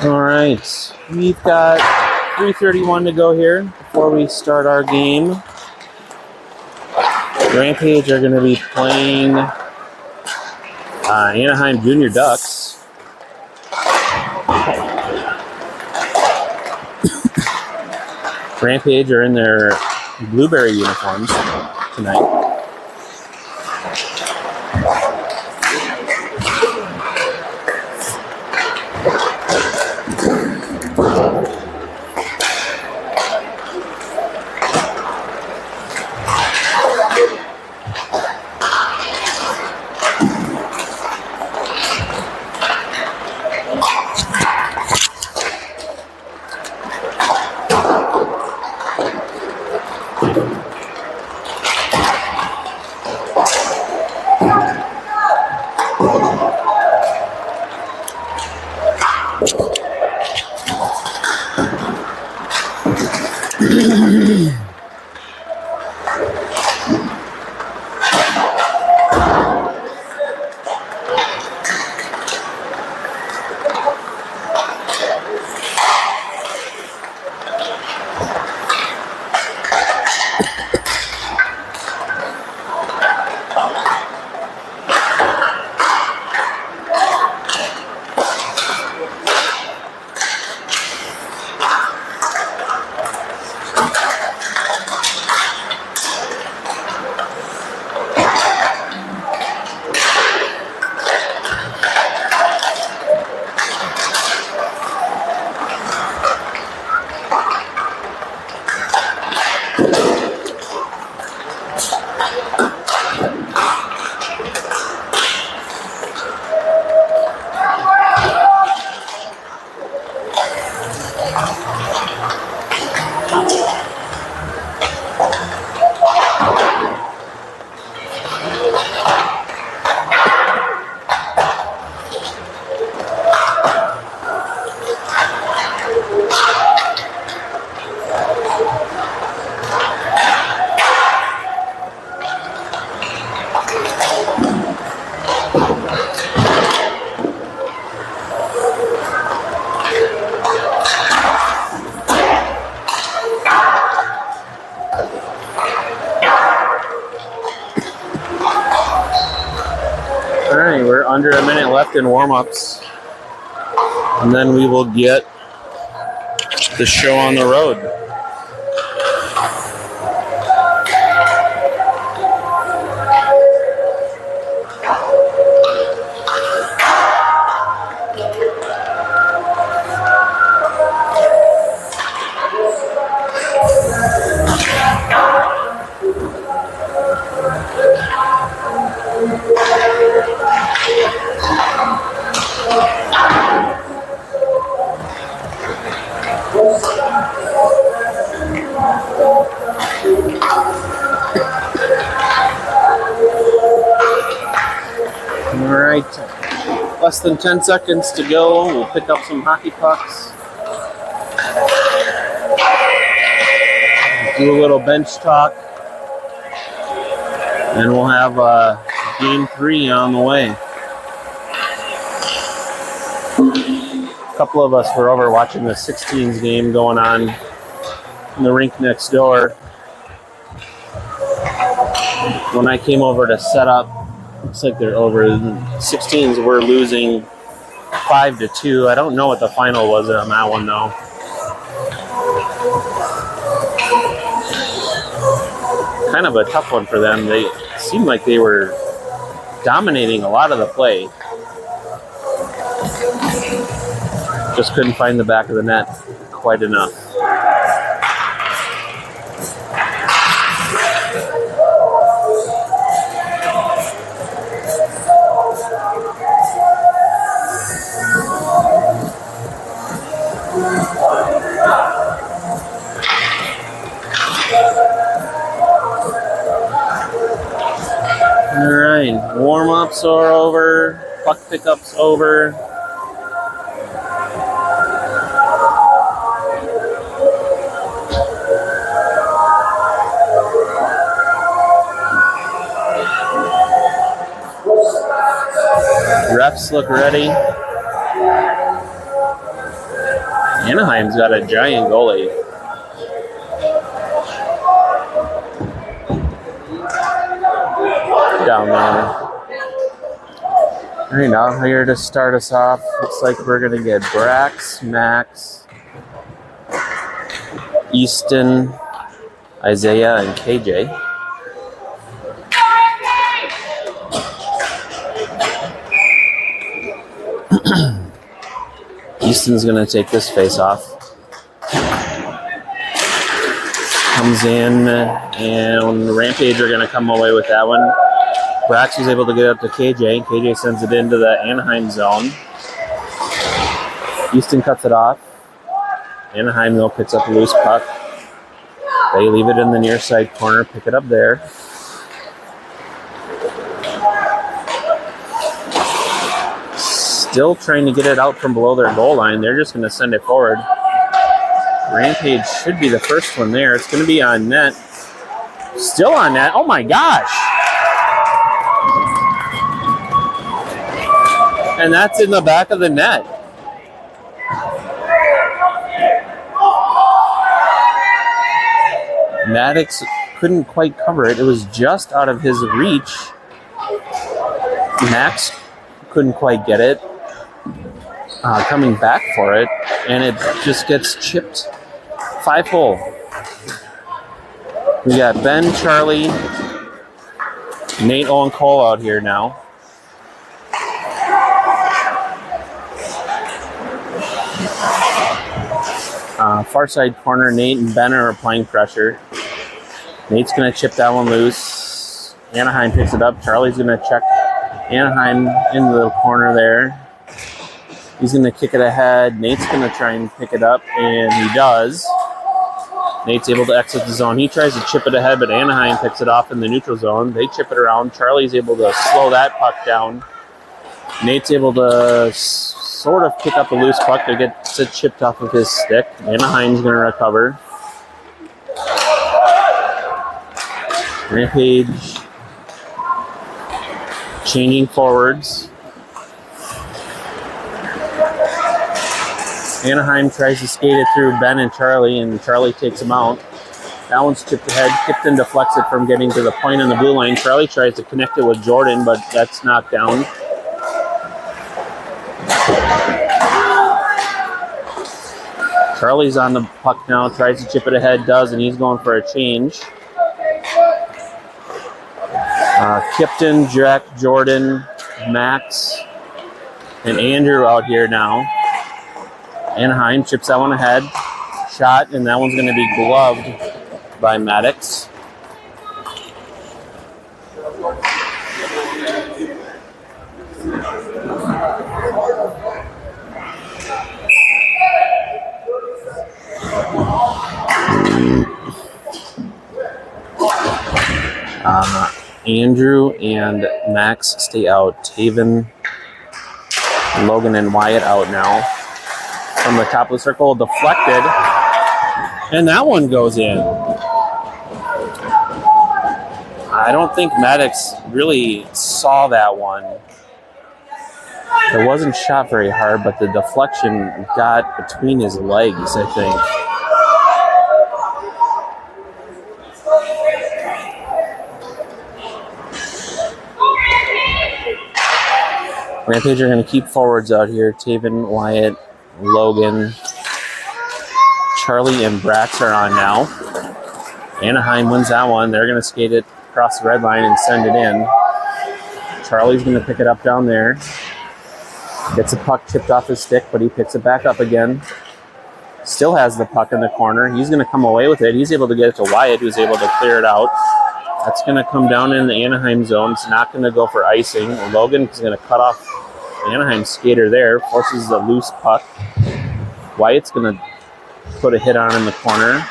All right, we've got 3:31 to go here before we start our game. Rampage are going to be playing Anaheim Junior Ducks. Rampage are in their blueberry uniforms tonight. Under a minute left in warm-ups, and then we will get the show on the road. Less than 10 seconds to go. We'll pick up some hockey pucks. Do a little bench talk. And we'll have game 3 on the way. A couple of us were over watching the 16s game going on in the rink next door. When I came over to set up, looks like they're over. 16s were losing 5-2. I don't know what the final was on that one though. Kind of a tough one for them. They seemed like they were dominating a lot of the play. Just couldn't find the back of the net quite enough. Alright, warm-ups are over, puck pickups over. Refs look ready. Anaheim's got a giant goalie. Down there. All right, now here to start us off, looks like we're going to get Brax, Max, Easton, Isaiah, and KJ. Easton's going to take this face off. Comes in, and Rampage are going to come away with that one. Brax was able to get up to KJ, and KJ sends it into the Anaheim zone. Easton cuts it off. Anaheim, though, picks up a loose puck. They leave it in the near side corner, pick it up there. Still trying to get it out from below their goal line. They're just going to send it forward. Rampage should be the first one there. It's going to be on net. Still on net. Oh, my gosh. And that's in the back of the net. Maddox couldn't quite cover it. It was just out of his reach. Max couldn't quite get it. Coming back for it. And it just gets chipped 5-hole. We got Ben, Charlie, Nate, Owen, Cole out here now. Far side corner, Nate and Ben are applying pressure. Nate's going to chip that one loose. Anaheim picks it up. Charlie's going to check Anaheim into the corner there. He's going to kick it ahead. Nate's going to try and pick it up, and he does. Nate's able to exit the zone. He tries to chip it ahead, but Anaheim picks it off in the neutral zone. They chip it around. Charlie's able to slow that puck down. Nate's able to sort of pick up a loose puck to get it chipped off of his stick. Anaheim's going to recover. Rampage changing forwards. Anaheim tries to skate it through Ben and Charlie, and Charlie takes him out. That one's chipped ahead. Kipton deflects it from getting to the point on the blue line. Charlie tries to connect it with Jordan, but that's knocked down. Charlie's on the puck now, tries to chip it ahead, does, and he's going for a change. Kipton, Jack, Jordan, Max, and Andrew out here now. Anaheim chips that one ahead. Shot, and that one's going to be gloved by Maddox. Andrew and Max stay out. Taven, Logan, and Wyatt out now. From the top of the circle, deflected. And that one goes in. I don't think Maddox really saw that one. It wasn't shot very hard, but the deflection got between his legs, I think. Rampage are going to keep forwards out here. Taven, Wyatt, Logan, Charlie, and Brax are on now. Anaheim wins that one. They're going to skate it across the red line and send it in. Charlie's going to pick it up down there. Gets the puck chipped off his stick, but he picks it back up again. Still has the puck in the corner. He's going to come away with it. He's able to get it to Wyatt, who's able to clear it out. That's going to come down in the Anaheim zone. It's not going to go for icing. Logan is going to cut off the Anaheim skater there. Forces the loose puck. Wyatt's going to put a hit on in the corner.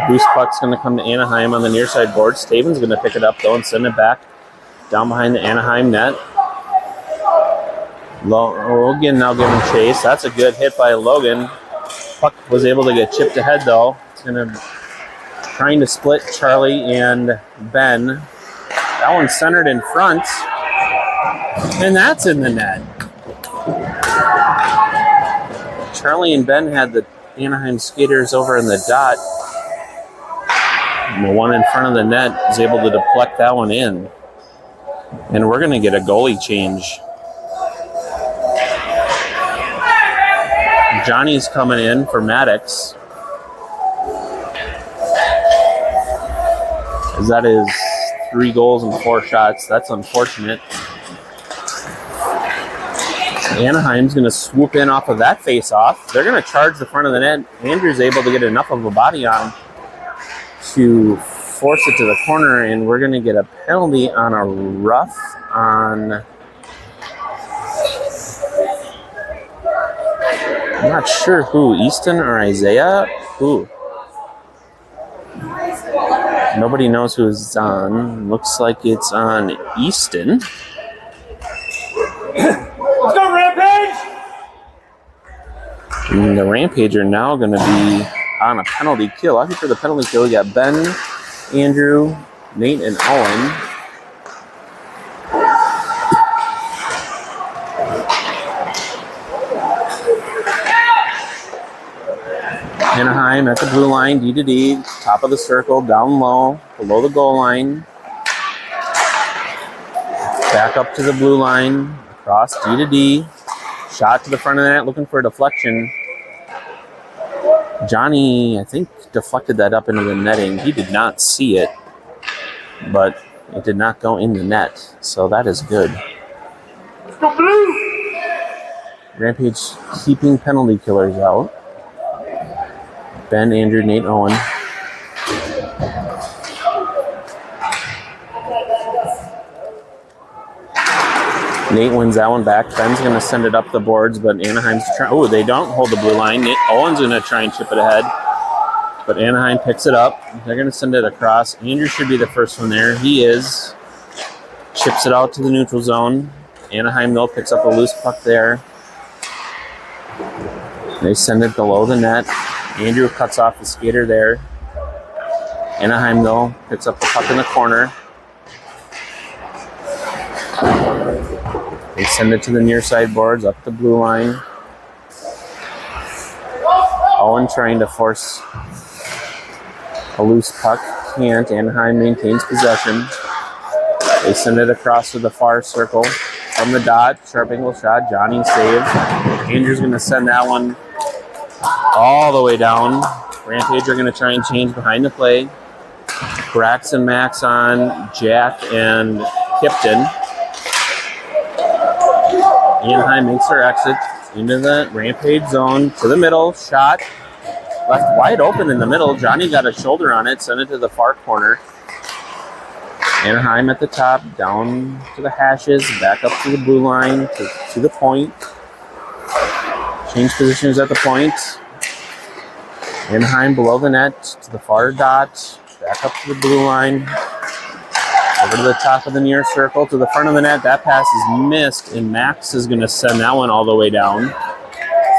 Loose puck's going to come to Anaheim on the near side boards. Taven's going to pick it up, though, and send it back down behind the Anaheim net. Logan now giving chase. That's a good hit by Logan. Puck was able to get chipped ahead, though. It's going to trying to split Charlie and Ben. That one's centered in front, and that's in the net. Charlie and Ben had the Anaheim skaters over in the dot. And the one in front of the net is able to deflect that one in. And we're going to get a goalie change. Johnny's coming in for Maddox. As that is 3 goals and 4 shots. That's unfortunate. Anaheim's going to swoop in off of that face-off. They're going to charge the front of the net. Andrew's able to get enough of a body on to force it to the corner, and we're going to get a penalty on a rough on... I'm not sure who, Easton or Isaiah? Who? Nobody knows who it's on. Looks like it's on Easton. Let's go, Rampage! And the Rampage are now going to be on a penalty kill. I think for the penalty kill, we got Ben, Andrew, Nate, and Owen. Anaheim at the blue line, D to D, top of the circle, down low, below the goal line. Back up to the blue line, across D to D. Shot to the front of the net, looking for a deflection. Johnny, I think, deflected that up into the netting. He did not see it, but it did not go in the net, so that is good. Let's go, blue! Rampage keeping penalty killers out. Ben, Andrew, Nate, Owen. Nate wins that one back. Ben's going to send it up the boards, but Anaheim's trying. Oh, they don't hold the blue line. Owen's going to try and chip it ahead, but Anaheim picks it up. They're going to send it across. Andrew should be the first one there. He is. Chips it out to the neutral zone. Anaheim, though, picks up a loose puck there. They send it below the net. Andrew cuts off the skater there. Anaheim, though, picks up the puck in the corner. They send it to the near side boards, up the blue line. Owen trying to force a loose puck. Can't. Anaheim maintains possession. They send it across to the far circle. From the dot, sharp angle shot. Johnny save. Andrew's going to send that one all the way down. Rampage are going to try and change behind the play. Brax and Max on Jack and Kipton. Anaheim makes their exit into the Rampage zone to the middle. Shot left wide open in the middle. Johnny got a shoulder on it, sent it to the far corner. Anaheim at the top, down to the hashes, back up to the blue line, to the point. Change positions at the point. Anaheim below the net, to the far dot, back up to the blue line. Over to the top of the near circle, to the front of the net. That pass is missed, and Max is going to send that one all the way down.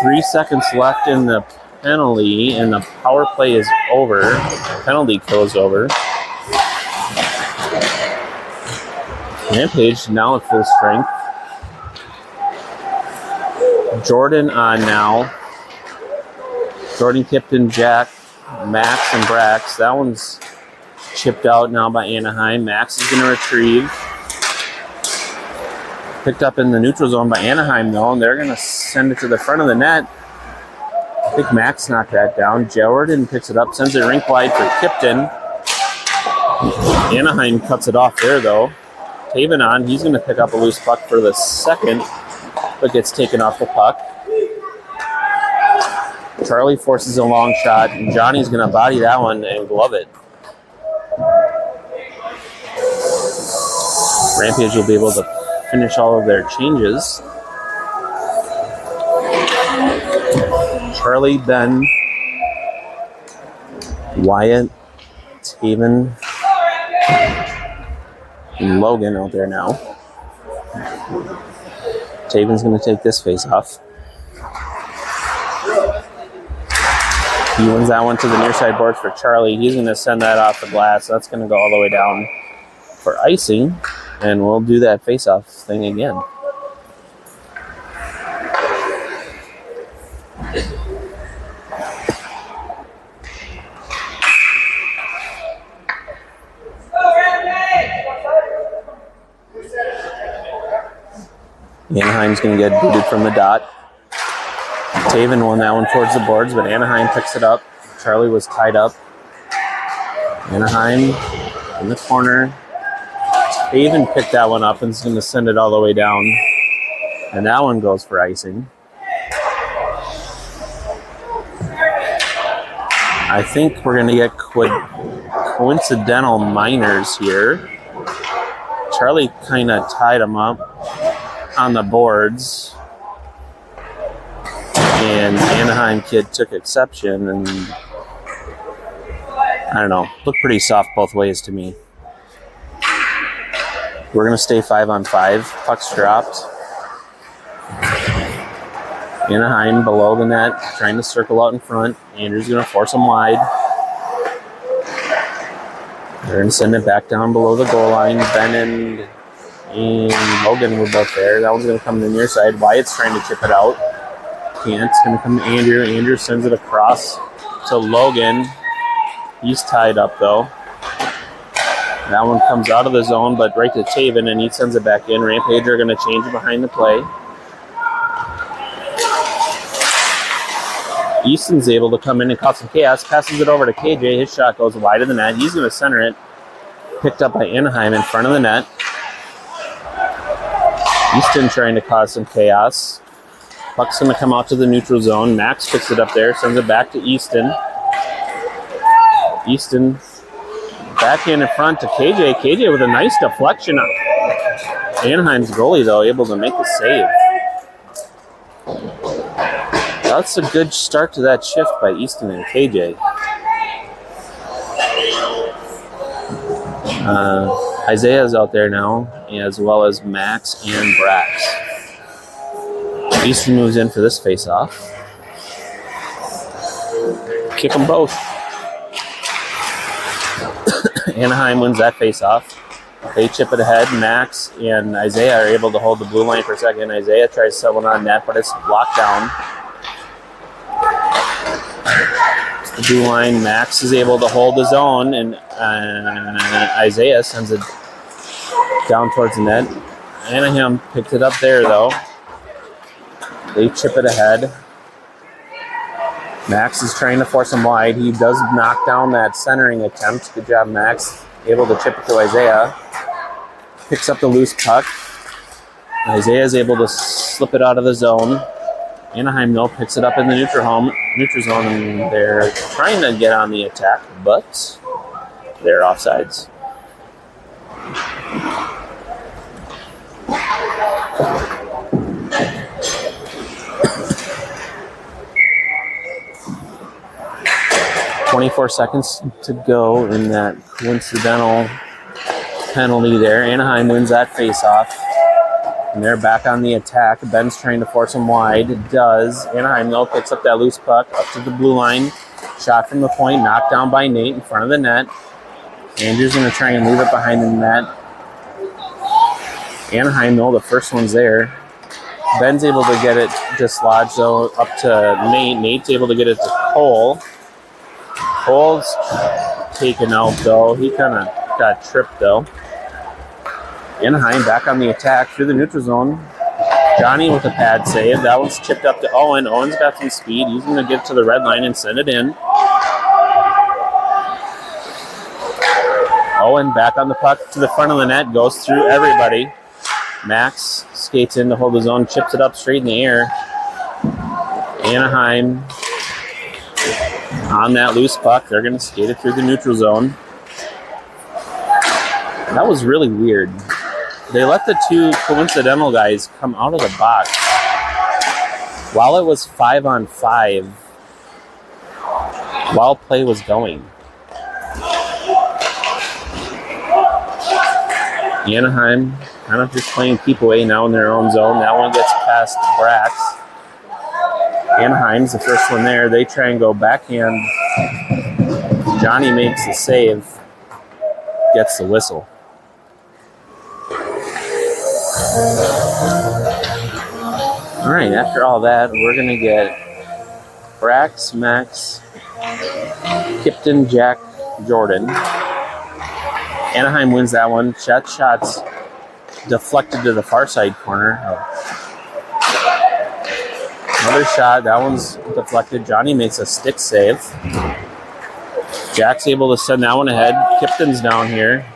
3 seconds left in the penalty, and the power play is over. The penalty kill is over. Rampage now at full strength. Jordan on now. Jordan, Kipton, Jack, Max, and Brax. That one's chipped out now by Anaheim. Max is going to retrieve. Picked up in the neutral zone by Anaheim, though, and they're going to send it to the front of the net. I think Max knocked that down. Jordan picks it up, sends it rink wide for Kipton. Anaheim cuts it off there, though. Taven on, he's going to pick up a loose puck for the second, but gets taken off the puck. Charlie forces a long shot, and Johnny's going to body that one and glove it. Rampage will be able to finish all of their changes. Charlie, Ben, Wyatt, Taven, and Logan out there now. Taven's going to take this face off. He wins that one to the near side boards for Charlie. He's going to send that off the glass. That's going to go all the way down for icing. And we'll do that face-off thing again. Anaheim's going to get booted from the dot. Taven won that one towards the boards, but Anaheim picks it up. Charlie was tied up. Anaheim in the corner. Taven picked that one up and is going to send it all the way down. And that one goes for icing. I think we're going to get coincidental minors here. Charlie kind of tied him up on the boards. And the Anaheim kid took exception, and I don't know, looked pretty soft both ways to me. We're going to stay 5-on-5. Puck's dropped. Anaheim below the net, trying to circle out in front. Andrew's going to force him wide. They're going to send it back down below the goal line. Ben and Logan were both there. That one's going to come to the near side. Wyatt's trying to chip it out. Can't. It's going to come to Andrew. Andrew sends it across to Logan. He's tied up, though. That one comes out of the zone, but right to Taven, and he sends it back in. Rampage are going to change it behind the play. Easton's able to come in and cause some chaos. Passes it over to KJ. His shot goes wide of the net. He's going to center it. Picked up by Anaheim in front of the net. Easton trying to cause some chaos. Puck's going to come out to the neutral zone. Max picks it up there. Sends it back to Easton. Easton backhand in front to KJ. KJ with a nice deflection. Anaheim's goalie, though, able to make the save. That's a good start to that shift by Easton and KJ. Isaiah's out there now, as well as Max and Brax. Easton moves in for this face-off. Kick them both. Anaheim wins that face-off. They chip it ahead. Max and Isaiah are able to hold the blue line for a second. Isaiah tries to set one on net, but it's blocked down. The blue line, Max is able to hold his own, and Isaiah sends it down towards the net. Anaheim picked it up there, though. They chip it ahead. Max is trying to force him wide. He does knock down that centering attempt. Good job, Max. Able to chip it to Isaiah. Picks up the loose puck. Isaiah is able to slip it out of the zone. Anaheim, though, picks it up in the neutral zone, and they're trying to get on the attack, but they're offsides. .24 seconds to go in that coincidental penalty there. Anaheim wins that faceoff. And they're back on the attack. Ben's trying to force him wide. It does. Anaheim, though, picks up that loose puck up to the blue line. Shot from the point, knocked down by Nate in front of the net. Andrew's going to try and leave it behind the net. Anaheim, though, the first one's there. Ben's able to get it dislodged, though, up to Nate. Nate's able to get it to Cole. Cole's taken out, though. He kind of got tripped, though. Anaheim back on the attack through the neutral zone. Johnny with a pad save. That one's chipped up to Owen. Owen's got some speed. He's going to get to the red line and send it in. Owen back on the puck to the front of the net. Goes through everybody. Max skates in to hold his own. Chips it up straight in the air. Anaheim on that loose puck. They're going to skate it through the neutral zone. That was really weird. They let the two coincidental guys come out of the box while it was 5-on-5, while play was going. Anaheim kind of just playing keep away now in their own zone. That one gets past Brax. Anaheim's the first one there. They try and go backhand. Johnny makes the save, gets the whistle. All right, after all that, we're going to get Brax, Max, Kipton, Jack, Jordan. Anaheim wins that one. Shots deflected to the far side corner. Another shot. That one's deflected. Johnny makes a stick save. Jack's able to send that one ahead. Kipton's down here.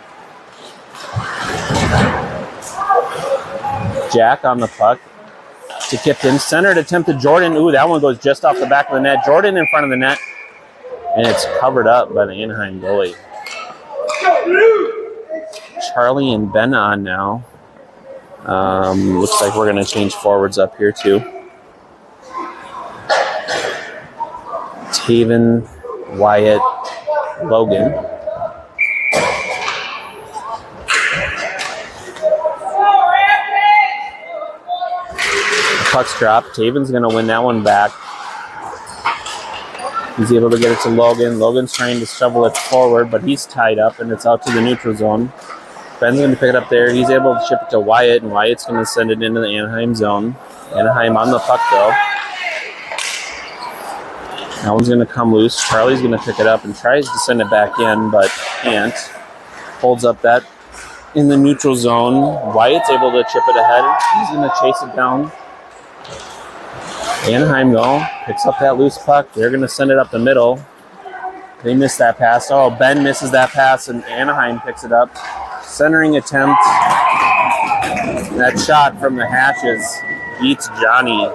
Jack on the puck to Kipton. Centered attempt to Jordan. Ooh, that one goes just off the back of the net. Jordan in front of the net. And it's covered up by the Anaheim goalie. Charlie and Ben on now. Looks like we're going to change forwards up here too. Taven, Wyatt, Logan. The puck's dropped. Taven's going to win that one back. He's able to get it to Logan. Logan's trying to shovel it forward, but he's tied up, and it's out to the neutral zone. Ben's going to pick it up there. He's able to chip it to Wyatt, and Wyatt's going to send it into the Anaheim zone. Anaheim on the puck, though. That one's going to come loose. Charlie's going to pick it up and tries to send it back in, but can't. Holds up that in the neutral zone. Wyatt's able to chip it ahead. He's going to chase it down. Anaheim, though, picks up that loose puck. They're going to send it up the middle. They miss that pass. Oh, Ben misses that pass, and Anaheim picks it up. Centering attempt. That shot from the hatches beats Johnny.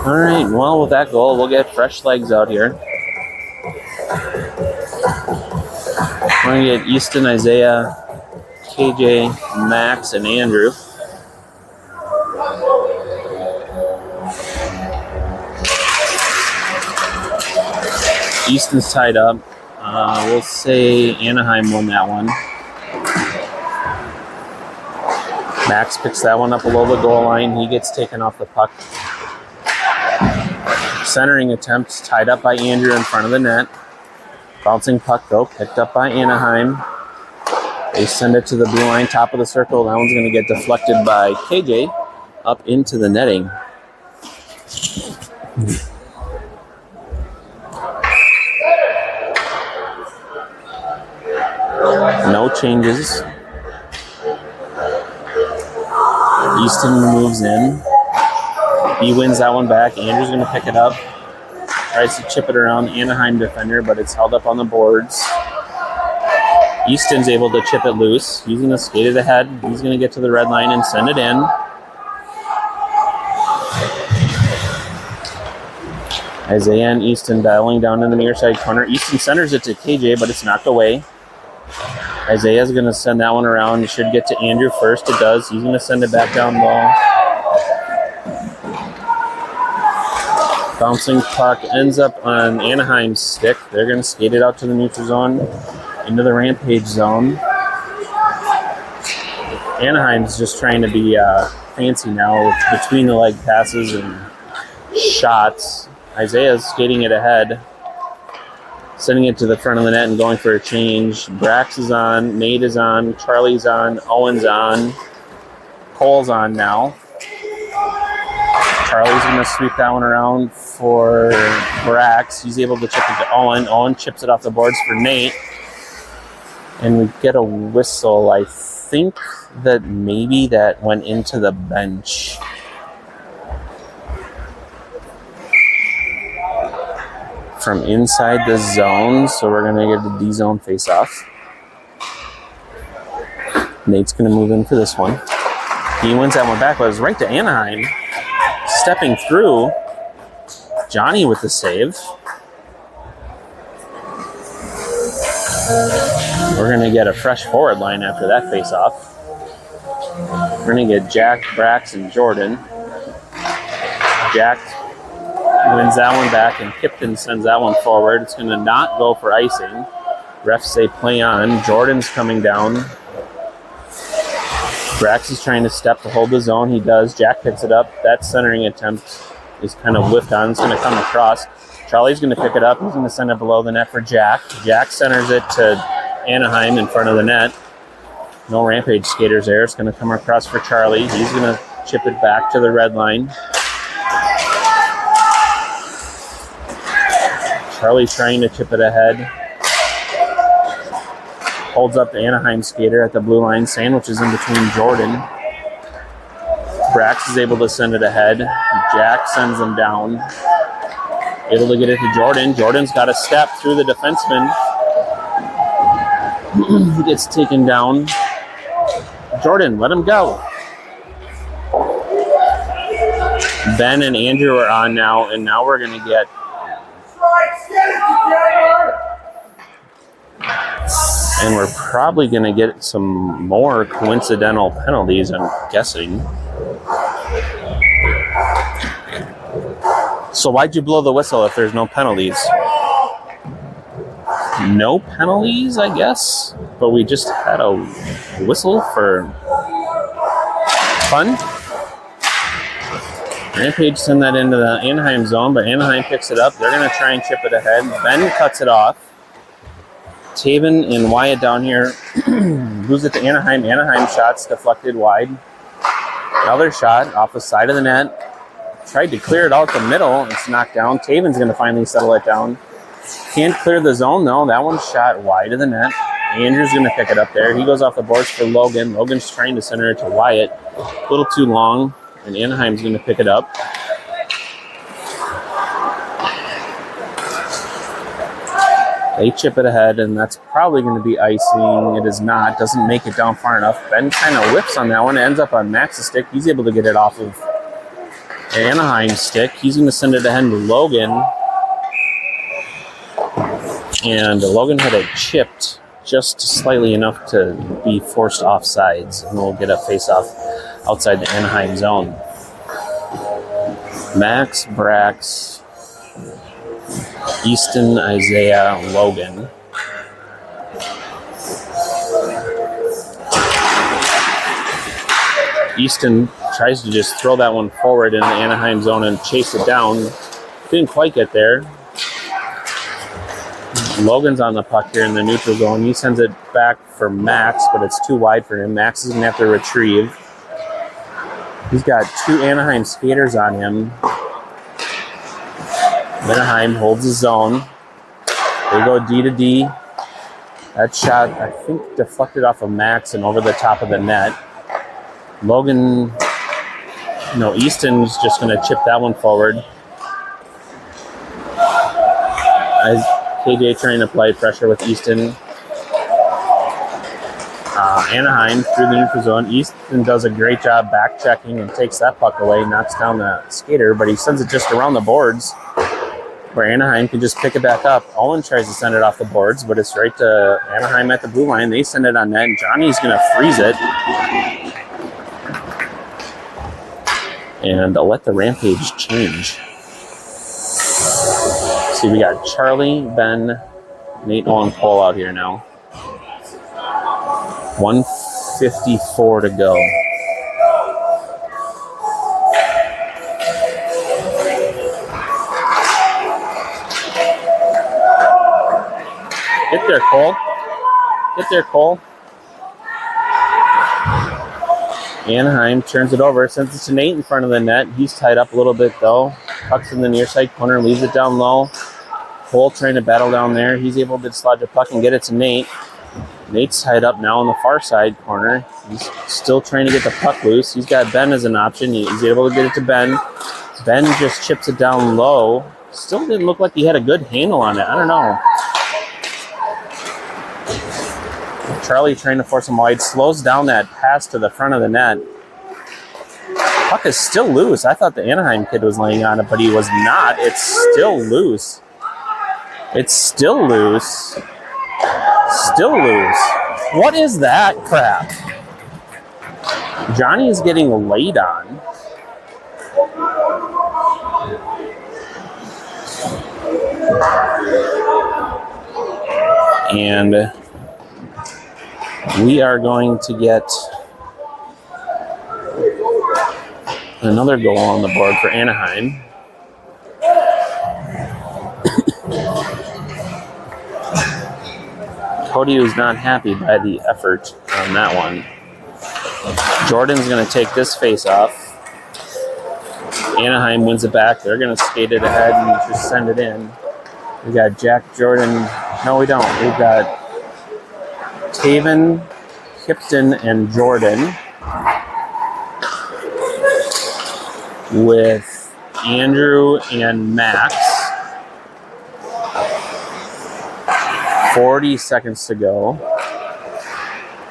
All right, well, with that goal, we'll get fresh legs out here. We're going to get Easton, Isaiah, KJ, Max, and Andrew. Easton's tied up. We'll say Anaheim won that one. Max picks that one up below the goal line. He gets taken off the puck. Centering attempt tied up by Andrew in front of the net. Bouncing puck, though, picked up by Anaheim. They send it to the blue line, top of the circle. That one's going to get deflected by KJ up into the netting. No changes. Easton moves in. He wins that one back. Andrew's going to pick it up. Tries to chip it around the Anaheim defender, but it's held up on the boards. Easton's able to chip it loose. He's going to skate it ahead. He's going to get to the red line and send it in. Isaiah and Easton battling down in the near side corner. Easton centers it to KJ, but it's knocked away. Isaiah's going to send that one around. It should get to Andrew first. It does. He's going to send it back down low. Bouncing puck ends up on Anaheim's stick. They're going to skate it out to the neutral zone, into the Rampage zone. Anaheim's just trying to be fancy now with between the leg passes and shots. Isaiah's skating it ahead, sending it to the front of the net and going for a change. Brax is on, Nate is on, Charlie's on, Owen's on, Cole's on now. Charlie's going to sweep that one around for Brax. He's able to chip it to Owen. Owen chips it off the boards for Nate. And we get a whistle. I think that maybe that went into the bench. From inside the zone. So we're going to get the D-zone face-off. Nate's going to move in for this one. He wins that one back, but it was right to Anaheim. Stepping through, Johnny with the save. We're going to get a fresh forward line after that face-off. We're going to get Jack, Brax, and Jordan. Jack wins that one back, and Kipton sends that one forward. It's going to not go for icing. Refs say play on. Jordan's coming down. Brax is trying to step to hold the zone. He does. Jack picks it up. That centering attempt is kind of whiffed on. It's going to come across. Charlie's going to pick it up. He's going to send it below the net for Jack. Jack centers it to Anaheim in front of the net. No Rampage skaters there. It's going to come across for Charlie. He's going to chip it back to the red line. Charlie's trying to chip it ahead. Holds up the Anaheim skater at the blue line. Sandwiches in between Jordan. Brax is able to send it ahead. Jack sends him down. Able to get it to Jordan. Jordan's got a step through the defenseman. He gets taken down. Jordan, let him go. Ben and Andrew are on now, and now we're going to get... And we're probably going to get some more coincidental penalties, I'm guessing. So why'd you blow the whistle if there's no penalties? No penalties, I guess. But we just had a whistle for fun. Rampage send that into the Anaheim zone, but Anaheim picks it up. They're going to try and chip it ahead. Ben cuts it off. Taven and Wyatt down here. Moves it to Anaheim. Anaheim shots deflected wide. Another shot off the side of the net. Tried to clear it out the middle. It's knocked down. Taven's going to finally settle it down. Can't clear the zone, though. That one's shot wide of the net. Andrew's going to pick it up there. He goes off the boards for Logan. Logan's trying to center it to Wyatt. A little too long, and Anaheim's going to pick it up. They chip it ahead, and that's probably going to be icing. It is not. Doesn't make it down far enough. Ben kind of whips on that one. It ends up on Max's stick. He's able to get it off of Anaheim's stick. He's going to send it ahead to Logan. And Logan had it chipped just slightly enough to be forced offsides. And we'll get a face-off outside the Anaheim zone. Max, Brax, Easton, Isaiah, Logan. Easton tries to just throw that one forward in the Anaheim zone and chase it down. Didn't quite get there. Logan's on the puck here in the neutral zone. He sends it back for Max, but it's too wide for him. Max is going to have to retrieve. He's got two Anaheim skaters on him. Anaheim holds his zone. They go D to D. That shot, I think, deflected off of Max and over the top of the net. Logan, no, Easton's just going to chip that one forward. As KJ trying to apply pressure with Easton. Anaheim through the neutral zone. Easton does a great job back checking and takes that puck away, knocks down the skater, but he sends it just around the boards where Anaheim can just pick it back up. Owen tries to send it off the boards, but it's right to Anaheim at the blue line. They send it on net, and Johnny's going to freeze it. And I'll let the Rampage change. See, we got Charlie, Ben, Nate, Owen, Cole out here now. 1:54 to go. Get there, Cole. Get there, Cole. Anaheim turns it over, sends it to Nate in front of the net. He's tied up a little bit, though. Puck's in the near side corner, leaves it down low. Cole trying to battle down there. He's able to dislodge a puck and get it to Nate. Nate's tied up now on the far side corner. He's still trying to get the puck loose. He's got Ben as an option. He's able to get it to Ben. Ben just chips it down low. Still didn't look like he had a good handle on it. I don't know. Charlie trying to force him wide. Slows down that pass to the front of the net. Puck is still loose. I thought the Anaheim kid was laying on it, but he was not. It's still loose. It's still loose. Still loose. What is that crap? Johnny is getting laid on. And we are going to get another goal on the board for Anaheim. Cody was not happy by the effort on that one. Jordan's going to take this face off. Anaheim wins it back. They're going to skate it ahead and just send it in. We got Jack, Jordan. No, we don't. We've got Taven, Kipton, and Jordan with Andrew and Max. 40 seconds to go.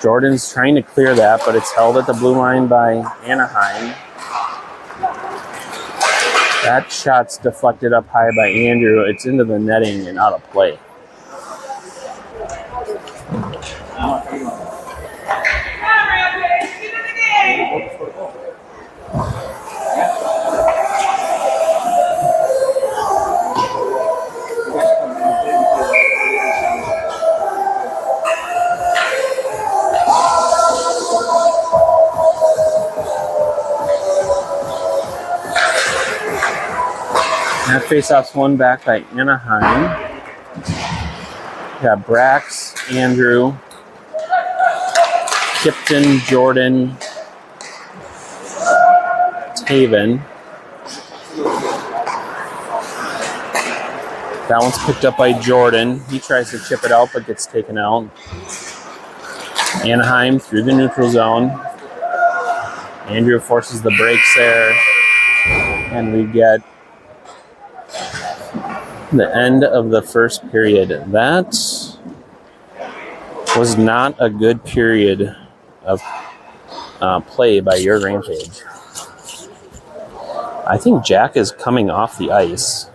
Jordan's trying to clear that, but it's held at the blue line by Anaheim. That shot's deflected up high by Andrew. It's into the netting and out of play. That faceoff's won back by Anaheim. We got Brax, Andrew, Kipton, Jordan, Taven. That one's picked up by Jordan. He tries to chip it out but gets taken out. Anaheim through the neutral zone. Andrew forces the brakes there. And we get the end of the first period. That was not a good period of play by your Rampage. I think Jack is coming off the ice.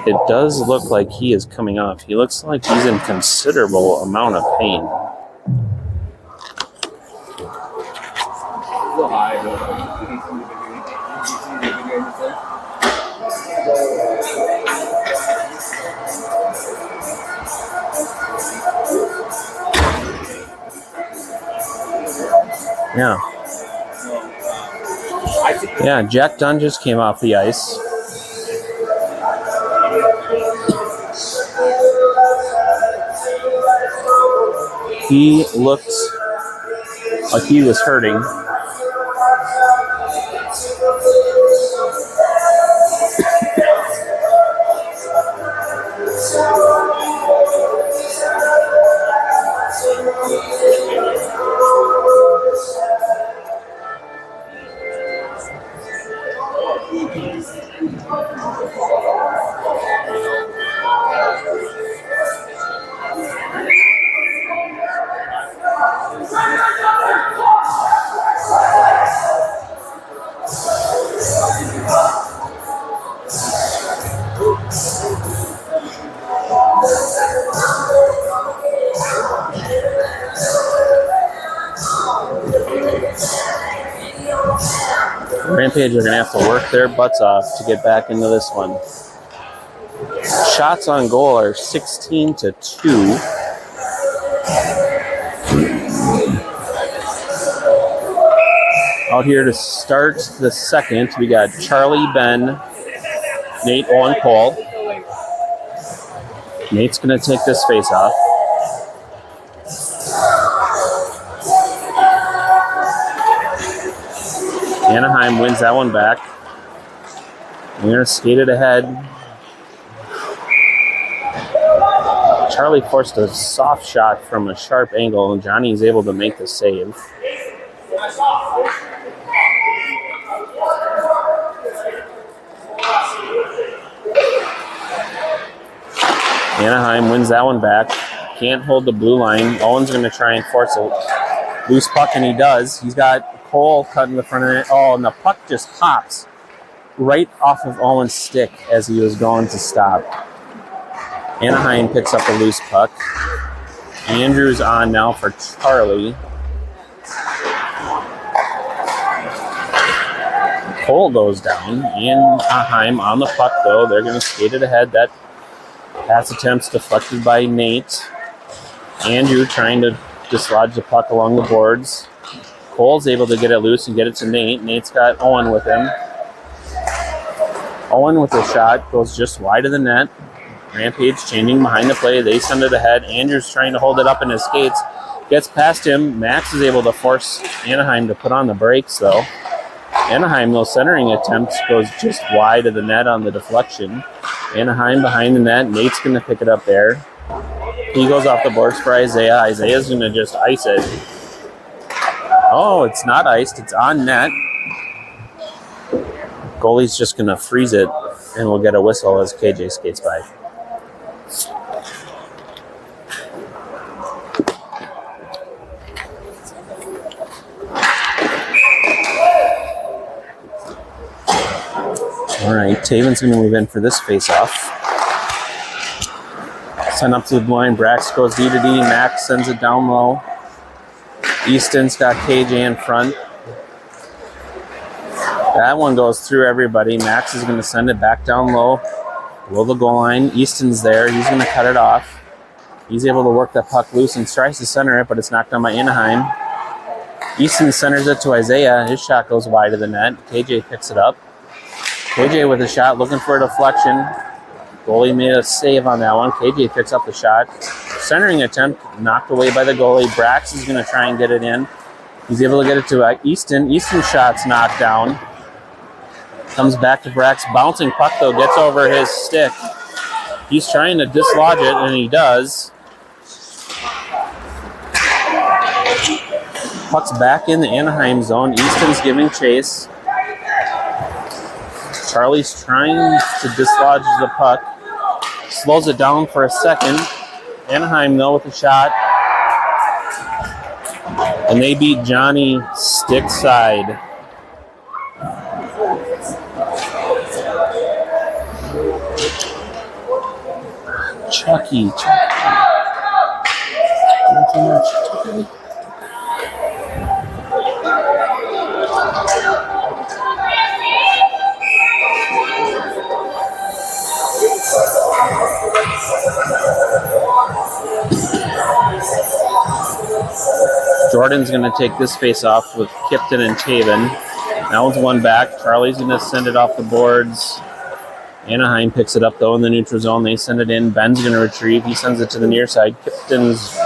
It does look like he is coming off. He looks like he's in considerable amount of pain. Yeah, Jack Dunn just came off the ice. He looked like he was hurting. Rampage are going to have to work their butts off to get back into this one. Shots on goal are 16-2. Out here to start the second, we got Charlie, Ben, Nate, Owen, Cole. Nate's going to take this face off. Anaheim wins that one back. We're going to skate it ahead. Charlie forced a soft shot from a sharp angle, and Johnny's able to make the save. Anaheim wins that one back. Can't hold the blue line. Owen's going to try and force a loose puck, and he does. He's got Cole cut in the front of it. Oh, and the puck just pops right off of Owen's stick as he was going to stop. Anaheim picks up a loose puck. Andrew's on now for Charlie. Cole goes down. Anaheim on the puck, though. They're going to skate it ahead. That pass attempt's deflected by Nate. Andrew trying to dislodge the puck along the boards. Cole's able to get it loose and get it to Nate. Nate's got Owen with him. Owen with a shot goes just wide of the net. Rampage changing behind the play. They send it ahead. Andrews trying to hold it up in his skates. Gets past him. Max is able to force Anaheim to put on the brakes, though. Anaheim, though, centering attempt goes just wide of the net on the deflection. Anaheim behind the net. Nate's going to pick it up there. He goes off the boards for Isaiah. Isaiah's going to just ice it. Oh, it's not iced. It's on net. Goalie's just going to freeze it, and we'll get a whistle as KJ skates by. All right, Taven's going to move in for this face-off. Send up to the line. Brax goes D to D. Max sends it down low. Easton's got KJ in front. That one goes through everybody. Max is going to send it back down low, below the goal line. Easton's there. He's going to cut it off. He's able to work the puck loose and tries to center it, but it's knocked down by Anaheim. Easton centers it to Isaiah. His shot goes wide of the net. KJ picks it up. KJ with a shot, looking for a deflection. Goalie made a save on that one. KJ picks up the shot. Centering attempt knocked away by the goalie. Brax is going to try and get it in. He's able to get it to Easton. Easton's shot's knocked down. Comes back to Brax. Bouncing puck, though, gets over his stick. He's trying to dislodge it, and he does. Puck's back in the Anaheim zone. Easton's giving chase. Charlie's trying to dislodge the puck. Slows it down for a second. Anaheim, though, with a shot. And they beat Johnny stick side. Chucky. Not too much. Chucky. Jordan's going to take this face off with Kipton and Taven. That one's one back. Charlie's going to send it off the boards. Anaheim picks it up, though, in the neutral zone. They send it in. Ben's going to retrieve. He sends it to the near side. Kipton's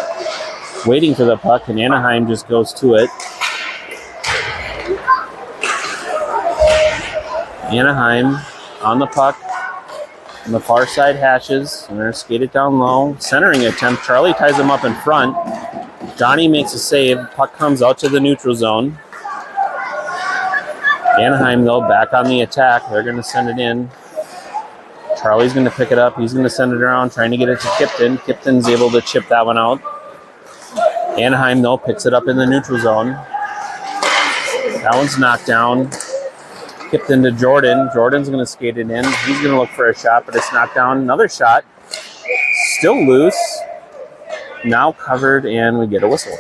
waiting for the puck, and Anaheim just goes to it. Anaheim on the puck. On the far side hashes. And they're going to skate it down low. Centering attempt. Charlie ties him up in front. Johnny makes a save. Puck comes out to the neutral zone. Anaheim, though, back on the attack. They're going to send it in. Charlie's going to pick it up. He's going to send it around, trying to get it to Kipton. Kipton's able to chip that one out. Anaheim, though, picks it up in the neutral zone. That one's knocked down. Kipton to Jordan. Jordan's going to skate it in. He's going to look for a shot, but it's knocked down. Another shot. Still loose. Now covered, and we get a whistle.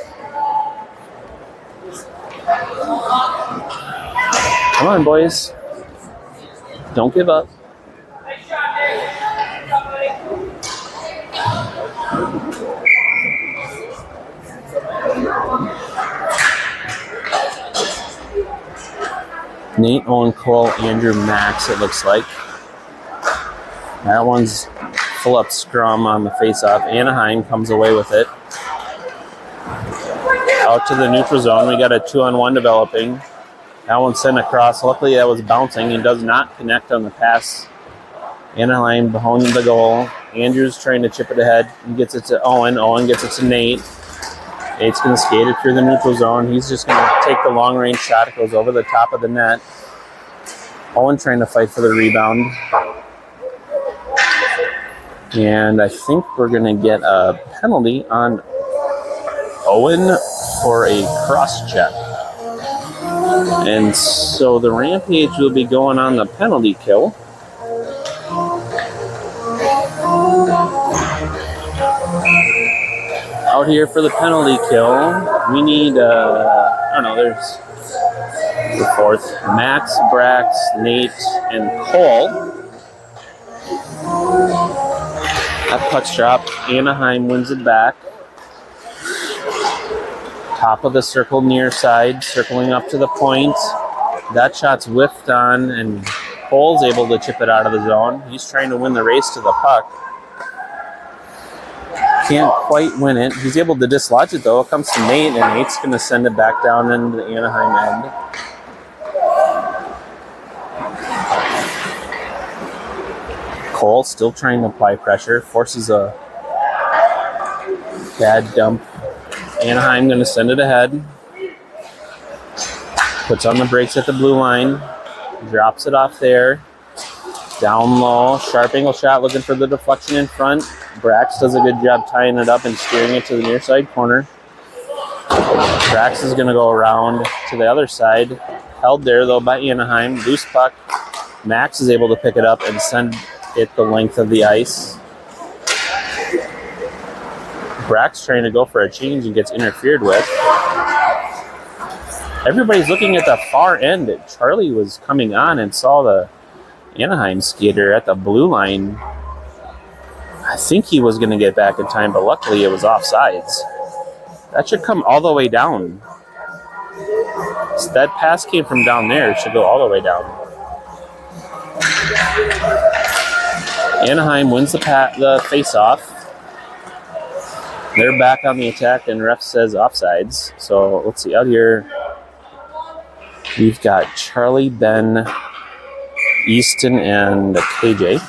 Come on, boys. Don't give up. Nate, Owen, Cole, Andrew, Max, it looks like. That one's full up scrum on the face-off. Anaheim comes away with it. Out to the neutral zone. We got a 2-on-1 developing. That one's sent across. Luckily, that was bouncing and does not connect on the pass. Anaheim behind the goal. Andrews trying to chip it ahead. He gets it to Owen. Owen gets it to Nate. Nate's going to skate it through the neutral zone. He's just going to take the long-range shot. It goes over the top of the net. Owen trying to fight for the rebound. And I think we're going to get a penalty on Owen for a cross-check. And so the Rampage will be going on the penalty kill. Out here for the penalty kill, we need, there's the fourth. Max, Brax, Nate, and Cole. That puck's dropped. Anaheim wins it back. Top of the circle near side, circling up to the point. That shot's whiffed on, and Cole's able to chip it out of the zone. He's trying to win the race to the puck. Can't quite win it. He's able to dislodge it though. It comes to Nate, and Nate's going to send it back down into the Anaheim end. Cole still trying to apply pressure. Forces a bad dump. Anaheim going to send it ahead. Puts on the brakes at the blue line. Drops it off there. Down low. Sharp angle shot looking for the deflection in front. Brax does a good job tying it up and steering it to the near side corner. Brax is going to go around to the other side. Held there, though, by Anaheim. Loose puck. Max is able to pick it up and send it the length of the ice. Brax trying to go for a change and gets interfered with. Everybody's looking at the far end. Charlie was coming on and saw the Anaheim skater at the blue line. I think he was going to get back in time, but luckily it was offsides. That should come all the way down. So that pass came from down there. It should go all the way down. Anaheim wins the face-off. They're back on the attack, and ref says offsides. So let's see, out here we've got Charlie, Ben, Easton, and KJ.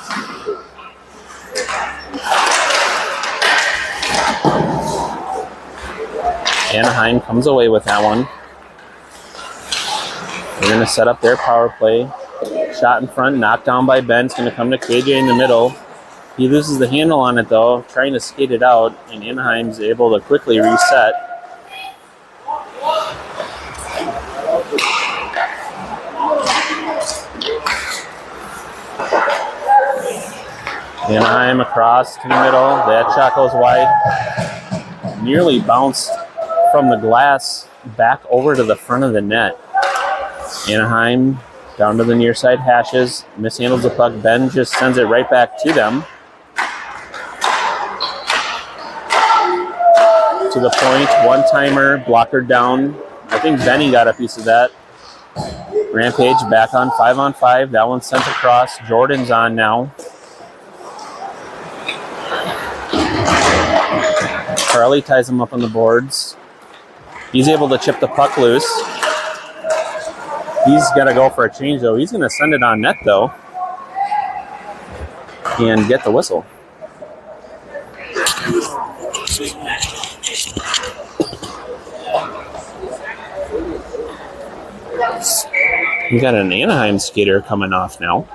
Anaheim comes away with that one. They're going to set up their power play. Shot in front, knocked down by Ben. It's going to come to KJ in the middle. He loses the handle on it, though, trying to skate it out, and Anaheim's able to quickly reset. Anaheim across to the middle. That shot goes wide. Nearly bounced from the glass back over to the front of the net. Anaheim down to the near side hashes. Mishandles the puck. Ben just sends it right back to them. To the point. One-timer. Blocker down. I think Benny got a piece of that. Rampage back on 5-on-5. That one's sent across. Jordan's on now. Charlie ties him up on the boards. He's able to chip the puck loose. He's got to go for a change, though. He's going to send it on net, though, and get the whistle. We got an Anaheim skater coming off now.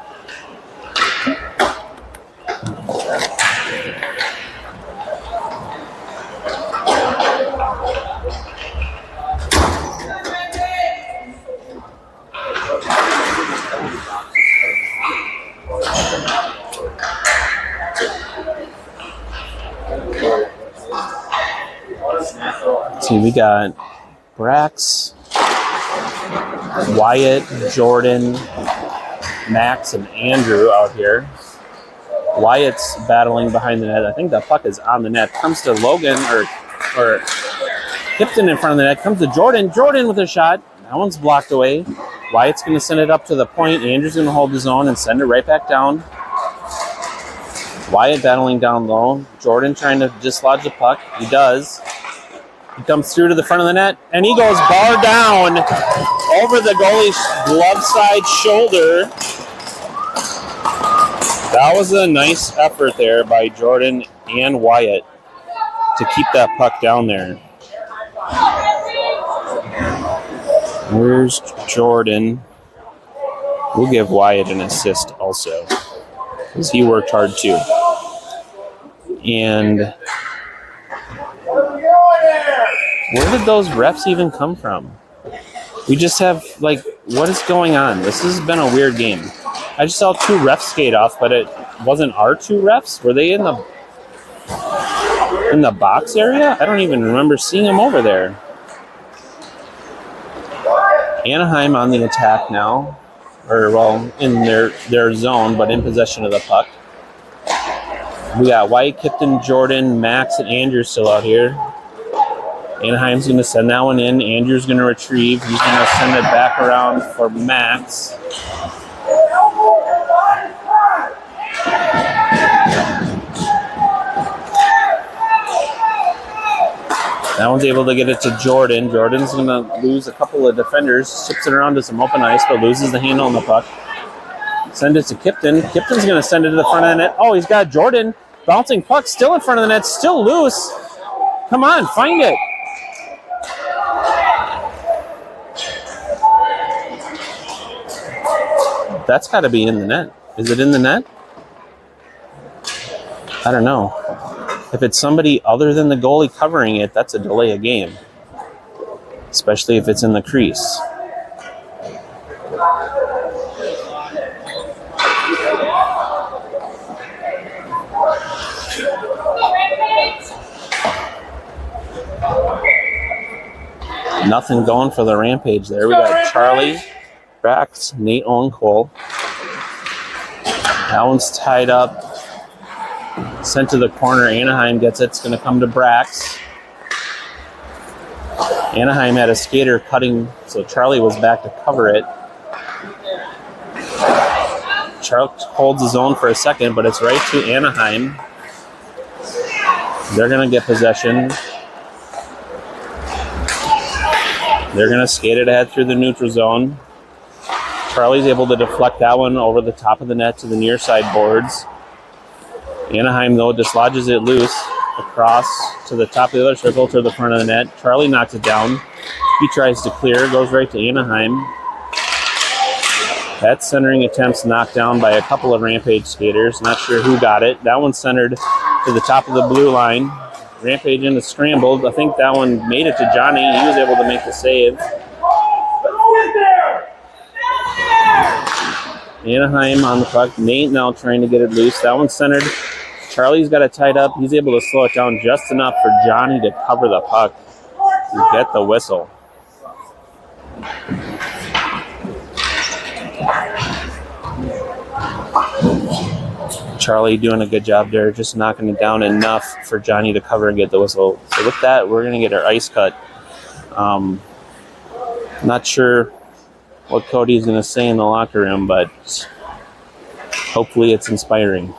See, we got Brax, Wyatt, Jordan, Max, and Andrew out here. Wyatt's battling behind the net. I think the puck is on the net. Comes to Logan, or Kipton in front of the net. Comes to Jordan. Jordan with a shot. That one's blocked away. Wyatt's going to send it up to the point. Andrew's going to hold his own and send it right back down. Wyatt battling down low. Jordan trying to dislodge the puck. He does. He comes through to the front of the net, and he goes bar down over the goalie's glove side shoulder. That was a nice effort there by Jordan and Wyatt to keep that puck down there. Where's Jordan? We'll give Wyatt an assist also, because he worked hard too. And where did those refs even come from? We just have, like, what is going on? This has been a weird game. I just saw two refs skate off, but it wasn't our two refs. Were they in the box area? I don't even remember seeing them over there. Anaheim on the attack now. Or, well, in their zone, but in possession of the puck. We got White, Kipton, Jordan, Max, and Andrew still out here. Anaheim's going to send that one in. Andrew's going to retrieve. He's going to send it back around for Max. That one's able to get it to Jordan. Jordan's going to lose a couple of defenders. Chips it around to some open ice, but loses the handle on the puck. Send it to Kipton. Kipton's going to send it to the front of the net. Oh, he's got Jordan. Bouncing puck still in front of the net. Still loose. Come on, find it. That's got to be in the net. Is it in the net? I don't know. If it's somebody other than the goalie covering it, that's a delay of game. Especially if it's in the crease. Nothing going for the Rampage there. We got Charlie, Brax, Nate, Owen, Cole. That one's tied up. Sent to the corner. Anaheim gets it. It's going to come to Brax. Anaheim had a skater cutting, so Charlie was back to cover it. Charlie holds his own for a second, but it's right to Anaheim. They're going to get possession. They're going to skate it ahead through the neutral zone. Charlie's able to deflect that one over the top of the net to the near side boards. Anaheim, though, dislodges it loose across to the top of the other circle to the front of the net. Charlie knocks it down. He tries to clear, goes right to Anaheim. That centering attempt's knocked down by a couple of Rampage skaters. Not sure who got it. That one's centered to the top of the blue line. Rampage in the scrambled. I think that one made it to Johnny. He was able to make the save. Anaheim on the puck. Nate now trying to get it loose. That one's centered. Charlie's got it tied up. He's able to slow it down just enough for Johnny to cover the puck and get the whistle. Charlie doing a good job there, just knocking it down enough for Johnny to cover and get the whistle. So with that, we're going to get our ice cut. Not sure what Cody's going to say in the locker room, but hopefully it's inspiring.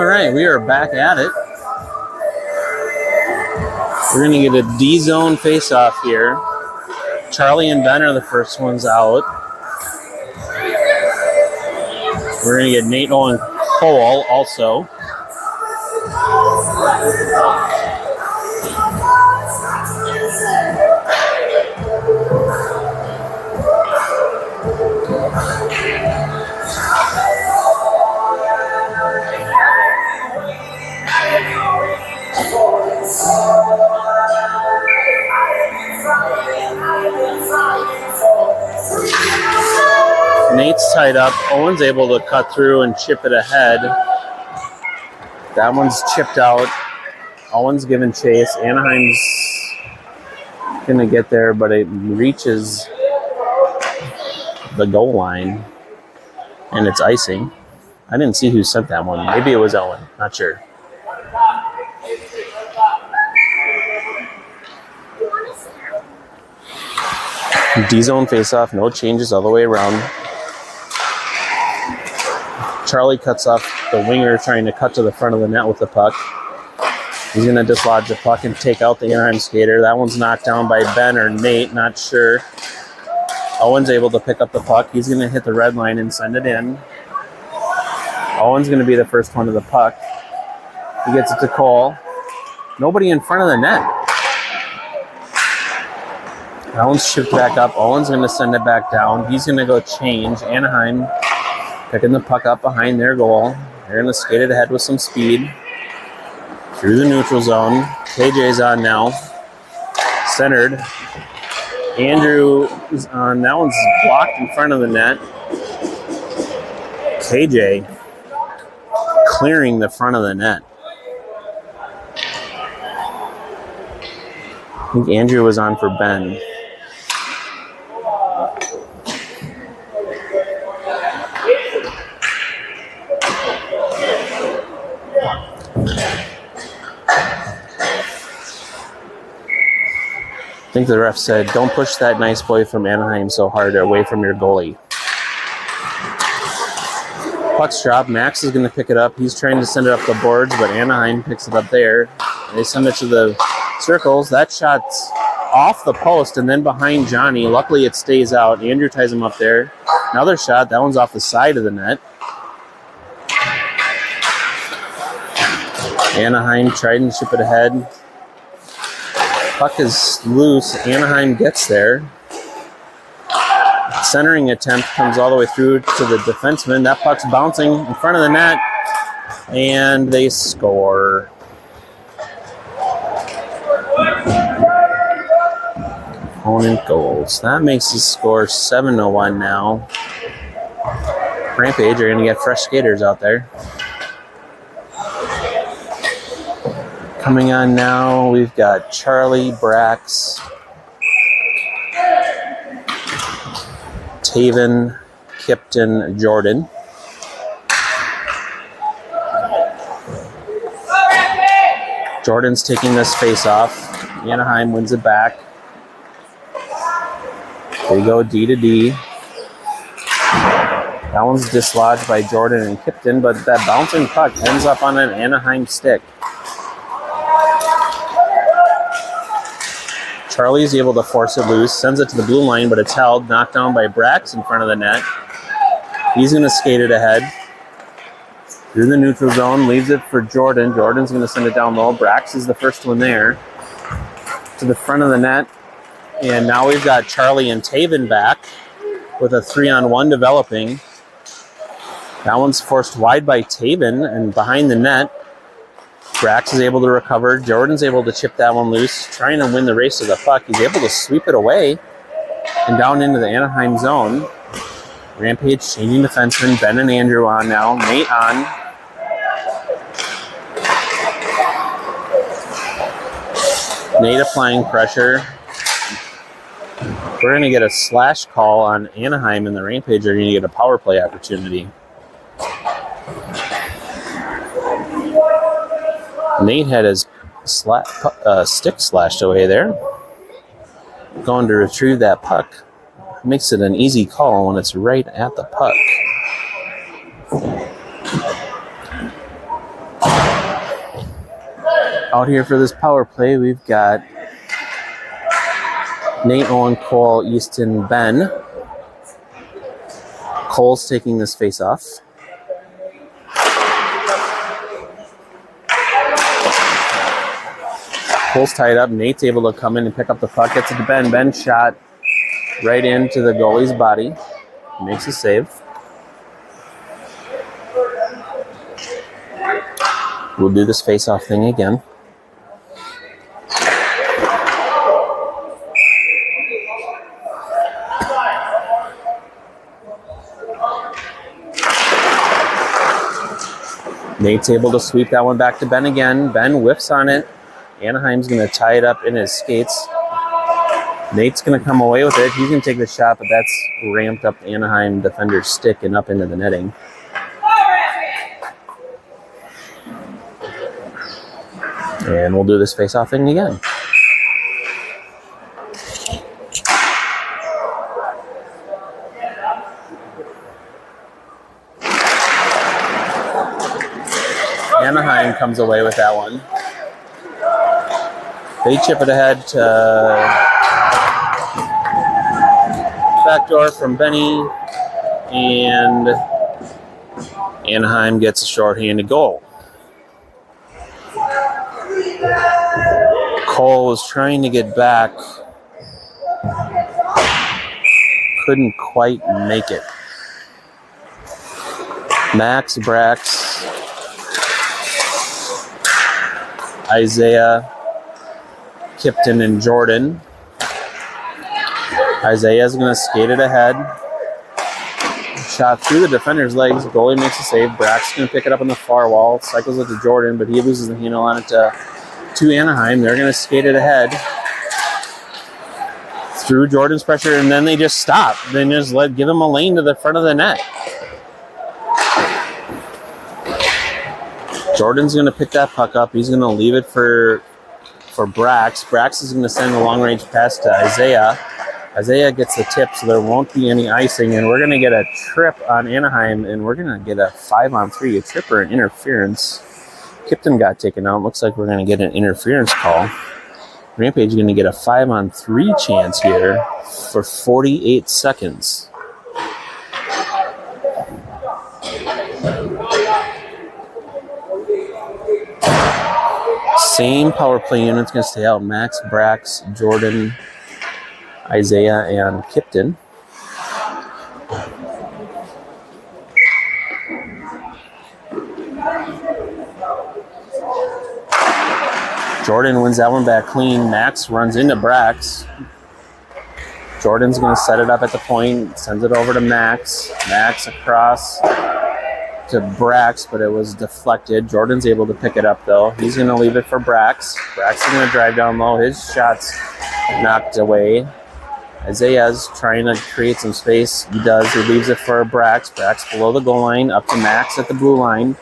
All right, we are back at it. We're going to get a D-zone face-off here. Charlie and Ben are the first ones out. We're going to get Nate and Cole also. Nate's tied up. Owen's able to cut through and chip it ahead. That one's chipped out. Owen's giving chase. Anaheim's going to get there, but it reaches the goal line, and it's icing. I didn't see who sent that one. Maybe it was Owen. Not sure. D-zone face-off. No changes all the way around. Charlie cuts off the winger trying to cut to the front of the net with the puck. He's going to dislodge the puck and take out the Anaheim skater. That one's knocked down by Ben or Nate, not sure. Owen's able to pick up the puck. He's going to hit the red line and send it in. Owen's going to be the first one to the puck. He gets it to Cole. Nobody in front of the net. That one's shipped back up. Owen's going to send it back down. He's going to go change. Anaheim picking the puck up behind their goal. They're going to skate it ahead with some speed. Through the neutral zone. KJ's on now. Centered. Andrew is on. That one's blocked in front of the net. KJ clearing the front of the net. I think Andrew was on for Ben. I think the ref said, don't push that nice boy from Anaheim so hard away from your goalie. Puck's dropped. Max is going to pick it up. He's trying to send it up the boards, but Anaheim picks it up there. They send it to the circles. That shot's off the post and then behind Johnny. Luckily, it stays out. Andrew ties him up there. Another shot. That one's off the side of the net. Anaheim tried and chip it ahead. Puck is loose. Anaheim gets there. Centering attempt comes all the way through to the defenseman. That puck's bouncing in front of the net, and they score. Opponent goals. That makes the score 7-1 now. Rampage are going to get fresh skaters out there. Coming on now, we've got Charlie, Brax, Taven, Kipton, Jordan. Jordan's taking this face off. Anaheim wins it back. They go D to D. That one's dislodged by Jordan and Kipton, but that bouncing puck ends up on an Anaheim stick. Charlie's able to force it loose, sends it to the blue line, but it's held, knocked down by Brax in front of the net. He's going to skate it ahead through the neutral zone, leaves it for Jordan. Jordan's going to send it down low. Brax is the first one there to the front of the net. And now we've got Charlie and Taven back with a 3-on-1 developing. That one's forced wide by Taven and behind the net. Brax is able to recover. Jordan's able to chip that one loose, trying to win the race to the puck. He's able to sweep it away and down into the Anaheim zone. Rampage changing defensemen. Ben and Andrew on now. Nate on. Nate applying pressure. We're going to get a slash call on Anaheim, and the Rampage are going to get a power play opportunity. Nate had his stick slashed away there. Going to retrieve that puck. Makes it an easy call when it's right at the puck. Out here for this power play, we've got Nate, Owen, Cole, Easton, Ben. Cole's taking this face off. Cole's tied up. Nate's able to come in and pick up the puck. Gets it to Ben. Ben shot right into the goalie's body. Makes a save. We'll do this face-off thing again. Nate's able to sweep that one back to Ben again. Ben whiffs on it. Anaheim's going to tie it up in his skates. Nate's going to come away with it. He's going to take the shot, but that's ramped up the Anaheim defender's stick and up into the netting. And we'll do this face-off thing again. Anaheim comes away with that one. They chip it ahead to backdoor from Benny, and Anaheim gets a shorthanded goal. Cole was trying to get back, couldn't quite make it. Max, Brax, Isaiah, Kipton, and Jordan. Isaiah's going to skate it ahead. Shot through the defender's legs. Goalie makes a save. Brack's going to pick it up on the far wall. Cycles it to Jordan, but he loses the handle on it to Anaheim. They're going to skate it ahead through Jordan's pressure, and then they just stop. They just give him a lane to the front of the net. Jordan's going to pick that puck up. He's going to leave it for Brax. Brax is going to send a long-range pass to Isaiah. Isaiah gets the tip, so there won't be any icing, and we're going to get a trip on Anaheim, and we're going to get a 5-on-3, a trip or an interference. Kipton got taken out. Looks like we're going to get an interference call. Rampage is going to get a 5-on-3 chance here for 48 seconds. Same power play unit's going to stay out. Max, Brax, Jordan, Isaiah, and Kipton. Jordan wins that one back clean. Max runs into Brax. Jordan's going to set it up at the point, sends it over to Max. Max across to Brax, but it was deflected. Jordan's able to pick it up, though. He's going to leave it for Brax. Brax is going to drive down low. His shot's knocked away. Isaiah's trying to create some space. He does. He leaves it for Brax. Brax below the goal line, up to Max at the blue line.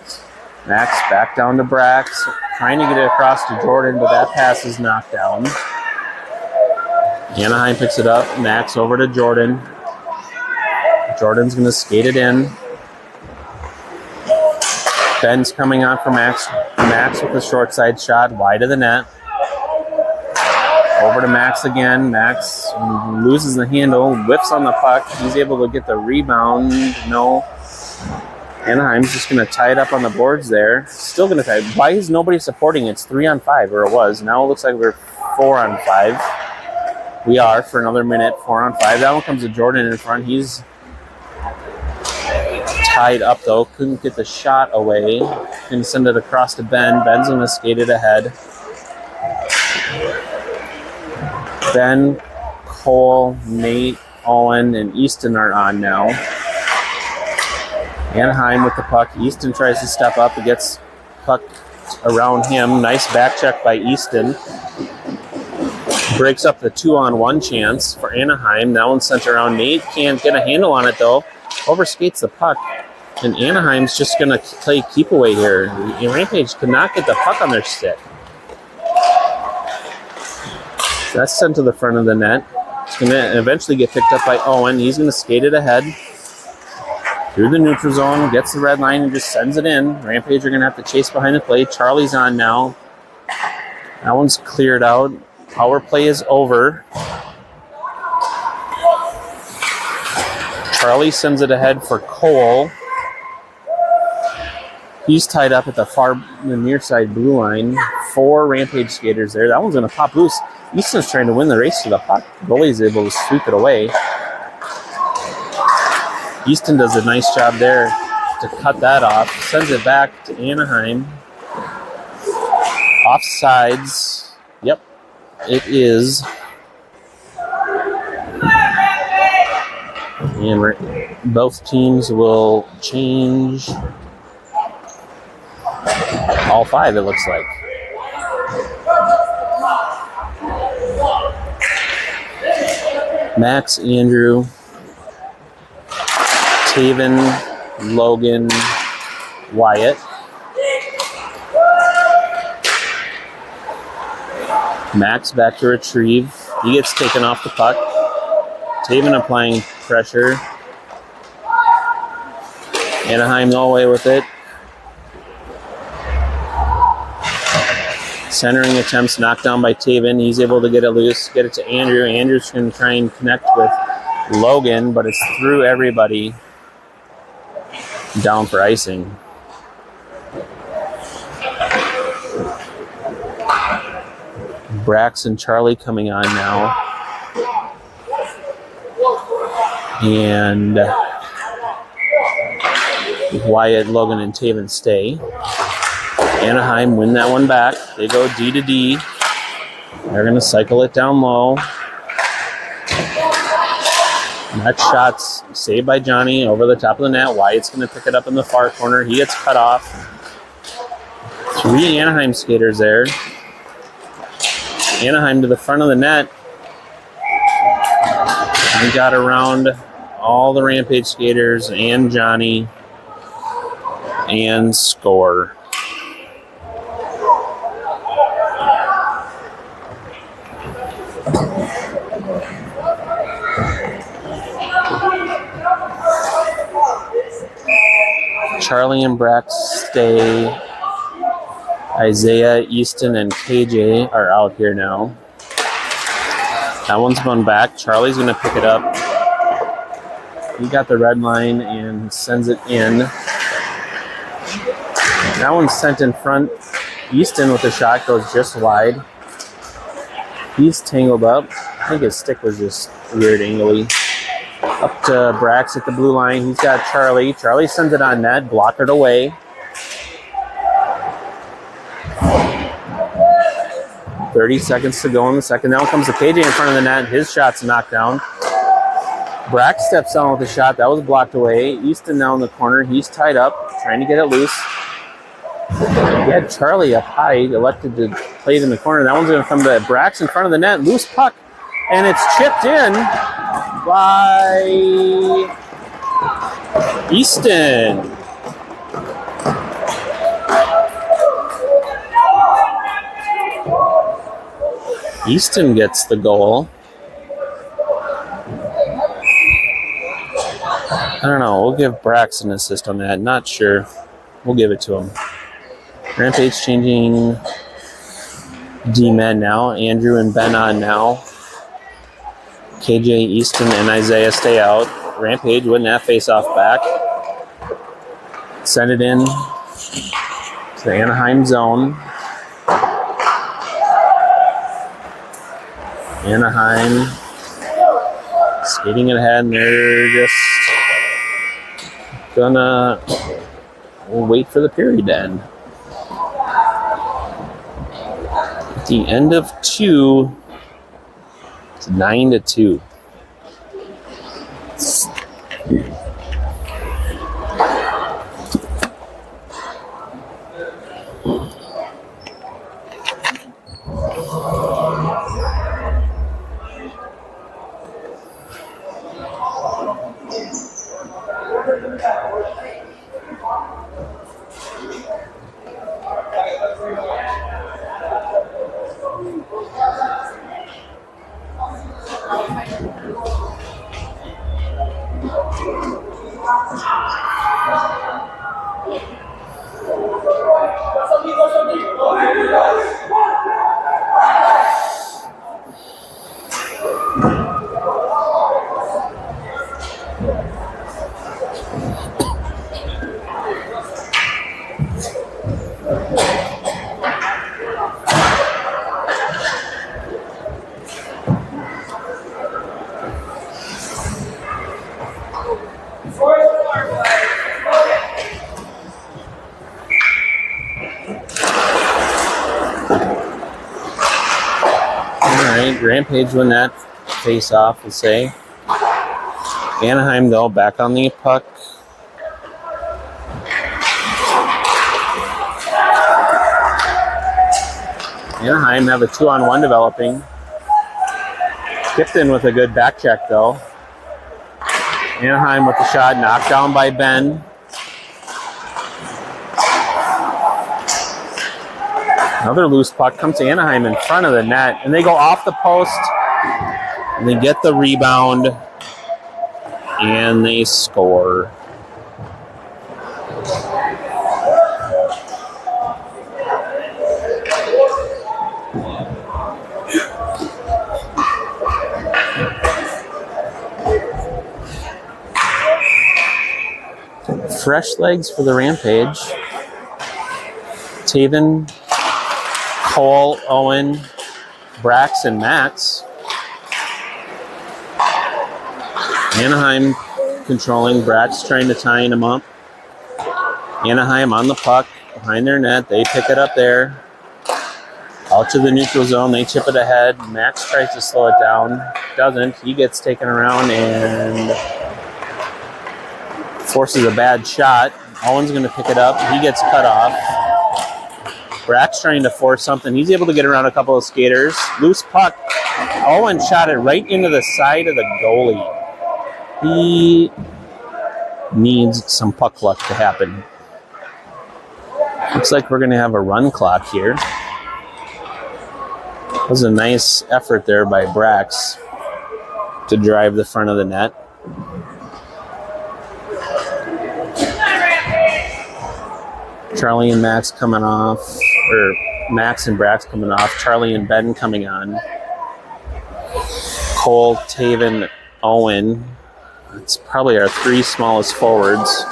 Max back down to Brax, trying to get it across to Jordan, but that pass is knocked down. Anaheim picks it up. Max over to Jordan. Jordan's going to skate it in. Ben's coming on for Max. Max with a short side shot, wide of the net. Over to Max again. Max loses the handle, whiffs on the puck. He's able to get the rebound. No. Anaheim's just going to tie it up on the boards there. Still going to tie it. Why is nobody supporting it? It's 3-on-5, or it was. Now it looks like we're 4-on-5. We are for another minute, 4-on-5. That one comes to Jordan in front. He's tied up, though. Couldn't get the shot away. Going to send it across to Ben. Ben's going to skate it ahead. Ben, Cole, Nate, Owen, and Easton are on now. Anaheim with the puck. Easton tries to step up. He gets puck around him. Nice back check by Easton. Breaks up the 2-on-1 chance for Anaheim. That one's sent around. Nate can't get a handle on it, though. Overskates the puck. And Anaheim's just going to play keep away here. Rampage could not get the puck on their stick. That's sent to the front of the net. It's going to eventually get picked up by Owen. He's going to skate it ahead through the neutral zone, gets the red line, and just sends it in. Rampage are going to have to chase behind the plate. Charlie's on now. That one's cleared out. Power play is over. Charlie sends it ahead for Cole. He's tied up at the near side blue line. 4 Rampage skaters there. That one's going to pop loose. Easton's trying to win the race to the puck. Goalie's able to sweep it away. Easton does a nice job there to cut that off. Sends it back to Anaheim. Offsides. Yep, it is. And both teams will change. All 5, it looks like. Max, Andrew, Taven, Logan, Wyatt. Max back to retrieve. He gets taken off the puck. Taven applying pressure. Anaheim no way with it. Centering attempts knocked down by Taven. He's able to get it loose, get it to Andrew. Andrew's going to try and connect with Logan, but it's through everybody down for icing. Brax and Charlie coming on now. And Wyatt, Logan, and Taven stay. Anaheim win that one back. They go D to D. They're going to cycle it down low. That shot's saved by Johnny over the top of the net. Wyatt's going to pick it up in the far corner. He gets cut off. 3 Anaheim skaters there. Anaheim to the front of the net. We got around all the Rampage skaters and Johnny and score. Charlie and Brax stay. Isaiah, Easton, and KJ are out here now. That one's going back. Charlie's going to pick it up. He got the red line and sends it in. That one's sent in front. Easton with the shot goes just wide. He's tangled up. I think his stick was just weird angly. Up to Brax at the blue line. He's got Charlie. Charlie sends it on net. Block it away. 30 seconds to go in the second. Now comes the KJ in front of the net. His shot's knocked down. Brax steps on with the shot. That was blocked away. Easton now in the corner. He's tied up, trying to get it loose. He had Charlie up high, elected to play it in the corner. That one's going to come to Brax in front of the net. Loose puck. And it's chipped in by Easton. Easton gets the goal. I don't know. We'll give Brax an assist on that. Not sure. We'll give it to him. Rampage changing D-men now. Andrew and Ben on now. KJ, Easton, and Isaiah stay out. Rampage winning that face-off back. Send it in to the Anaheim zone. Anaheim skating it ahead, and they're just gonna wait for the period to end. At the end of 2, it's 9-2. Rampage win that face-off, we'll say. Anaheim, though, back on the puck. Anaheim have a 2-on-1 developing. Kipton with a good back check, though. Anaheim with the shot, knocked down by Ben. Another loose puck comes to Anaheim in front of the net, and they go off the post, and they get the rebound, and they score. Fresh legs for the Rampage. Taven, Cole, Owen, Brax, and Max. Anaheim controlling. Brax trying to tie him up. Anaheim on the puck behind their net. They pick it up there. Out to the neutral zone. They chip it ahead. Max tries to slow it down. Doesn't. He gets taken around and forces a bad shot. Owen's going to pick it up. He gets cut off. Brack's trying to force something. He's able to get around a couple of skaters. Loose puck. Owen shot it right into the side of the goalie. He needs some puck luck to happen. Looks like we're going to have a run clock here. That was a nice effort there by Brax to drive the front of the net. Charlie and Max coming off, or Max and Brax coming off. Charlie and Ben coming on. Cole, Taven, Owen. It's probably our three smallest forwards.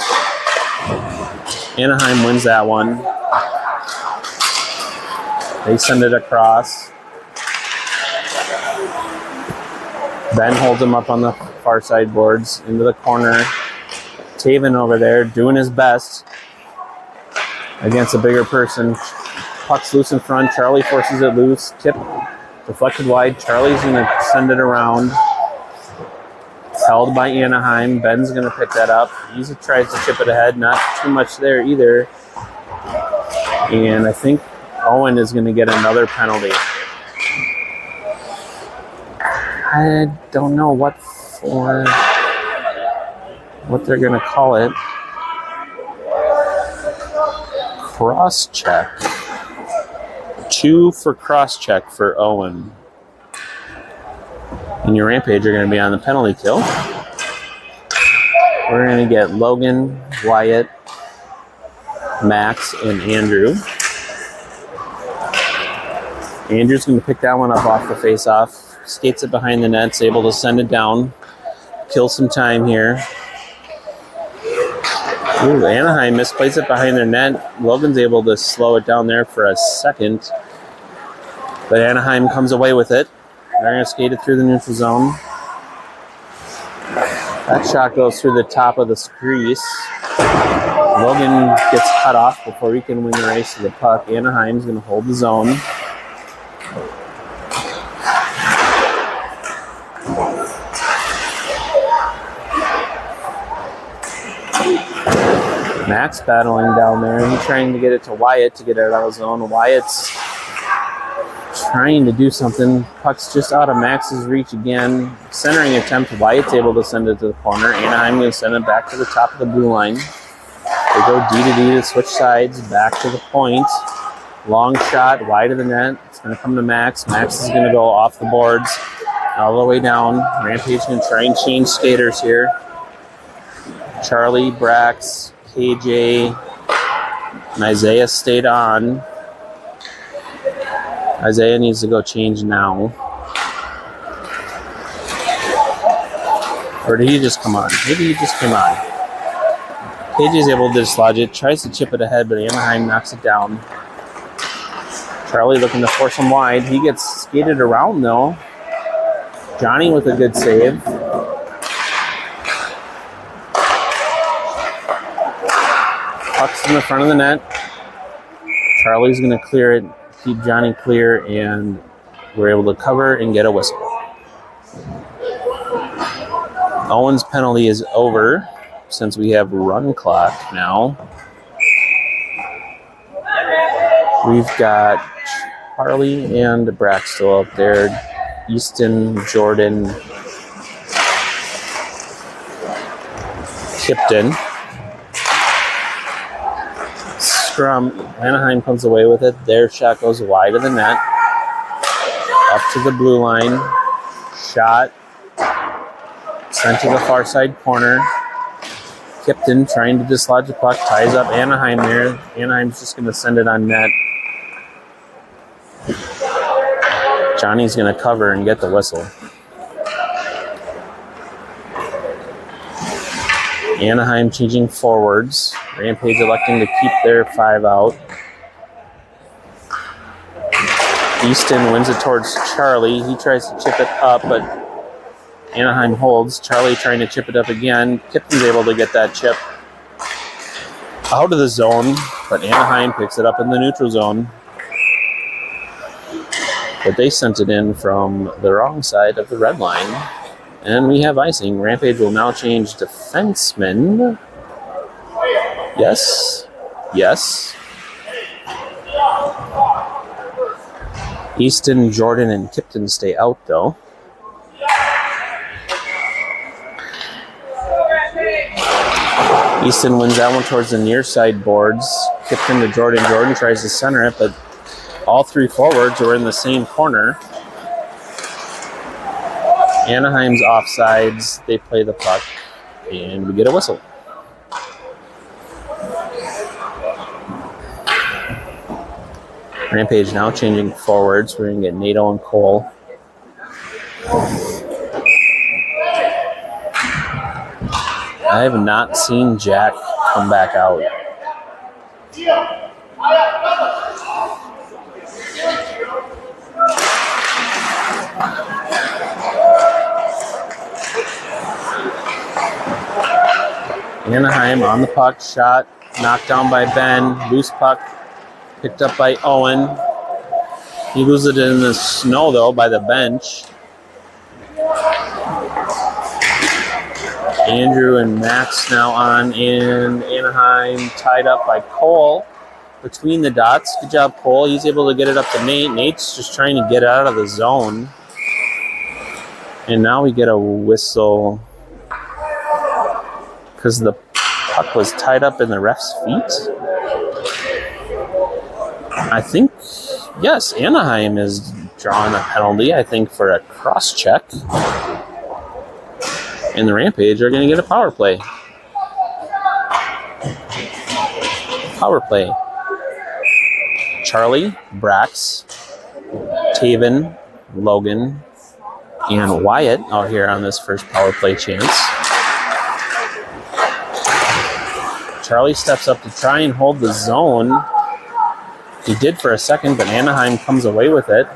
Anaheim wins that one. They send it across. Ben holds him up on the far side boards into the corner. Taven over there doing his best against a bigger person. Puck's loose in front. Charlie forces it loose. Tip deflected wide. Charlie's going to send it around. It's held by Anaheim. Ben's going to pick that up. He tries to chip it ahead. Not too much there either. And I think Owen is going to get another penalty. I don't know what they're going to call it. Cross check. 2 for cross check for Owen. And your Rampage are going to be on the penalty kill. We're going to get Logan, Wyatt, Max, and Andrew. Andrew's going to pick that one up off the face-off. Skates it behind the net. Able to send it down. Kill some time here. Ooh, Anaheim misplays it behind their net. Logan's able to slow it down there for a second. But Anaheim comes away with it. They're going to skate it through the neutral zone. That shot goes through the top of the crease. Logan gets cut off before he can win the race to the puck. Anaheim's going to hold the zone. Max battling down there. He's trying to get it to Wyatt to get it out of zone. Wyatt's trying to do something. Puck's just out of Max's reach again. Centering attempt. Wyatt's able to send it to the corner. Anaheim going to send it back to the top of the blue line. They go D to D to switch sides. Back to the point. Long shot. Wide of the net. It's going to come to Max. Max is going to go off the boards. All the way down. Rampage going to try and change skaters here. Charlie, Brax, KJ, and Isaiah stayed on. Isaiah needs to go change now. Or did he just come on? Maybe he just came on. KJ's able to dislodge it. Tries to chip it ahead, but Anaheim knocks it down. Charlie looking to force him wide. He gets skated around, though. Johnny with a good save. Puck's in the front of the net. Charlie's going to clear it, keep Johnny clear, and we're able to cover and get a whistle. Owen's penalty is over since we have run clock now. We've got Charlie and Brack still up there. Easton, Jordan, Kipton. Scrum. Anaheim comes away with it. Their shot goes wide of the net. Up to the blue line. Shot. Sent to the far side corner. Kipton trying to dislodge the puck. Ties up Anaheim there. Anaheim's just going to send it on net. Johnny's going to cover and get the whistle. Anaheim changing forwards. Rampage electing to keep their 5 out. Easton wins it towards Charlie. He tries to chip it up, but Anaheim holds. Charlie trying to chip it up again. Kipton's able to get that chip out of the zone, but Anaheim picks it up in the neutral zone. But they sent it in from the wrong side of the red line. And we have icing. Rampage will now change defenseman. Yes. Yes. Easton, Jordan, and Kipton stay out, though. Easton wins that one towards the near side boards. Kipton to Jordan. Jordan tries to center it, but all 3 forwards are in the same corner. Anaheim's offsides. They play the puck, and we get a whistle. Rampage now changing forwards. We're going to get Nato and Cole. I have not seen Jack come back out. Anaheim on the puck, shot, knocked down by Ben, loose puck, picked up by Owen. He loses it in the snow, though, by the bench. Andrew and Max now on in Anaheim, tied up by Cole between the dots. Good job, Cole. He's able to get it up to Nate. Nate's just trying to get out of the zone. And now we get a whistle because the puck was tied up in the ref's feet. I think, yes, Anaheim is drawing a penalty, I think, for a cross-check. And the Rampage are going to get a power play. Power play. Charlie, Brax, Taven, Logan, and Wyatt out here on this first power play chance. Charlie steps up to try and hold the zone. He did for a second, but Anaheim comes away with it.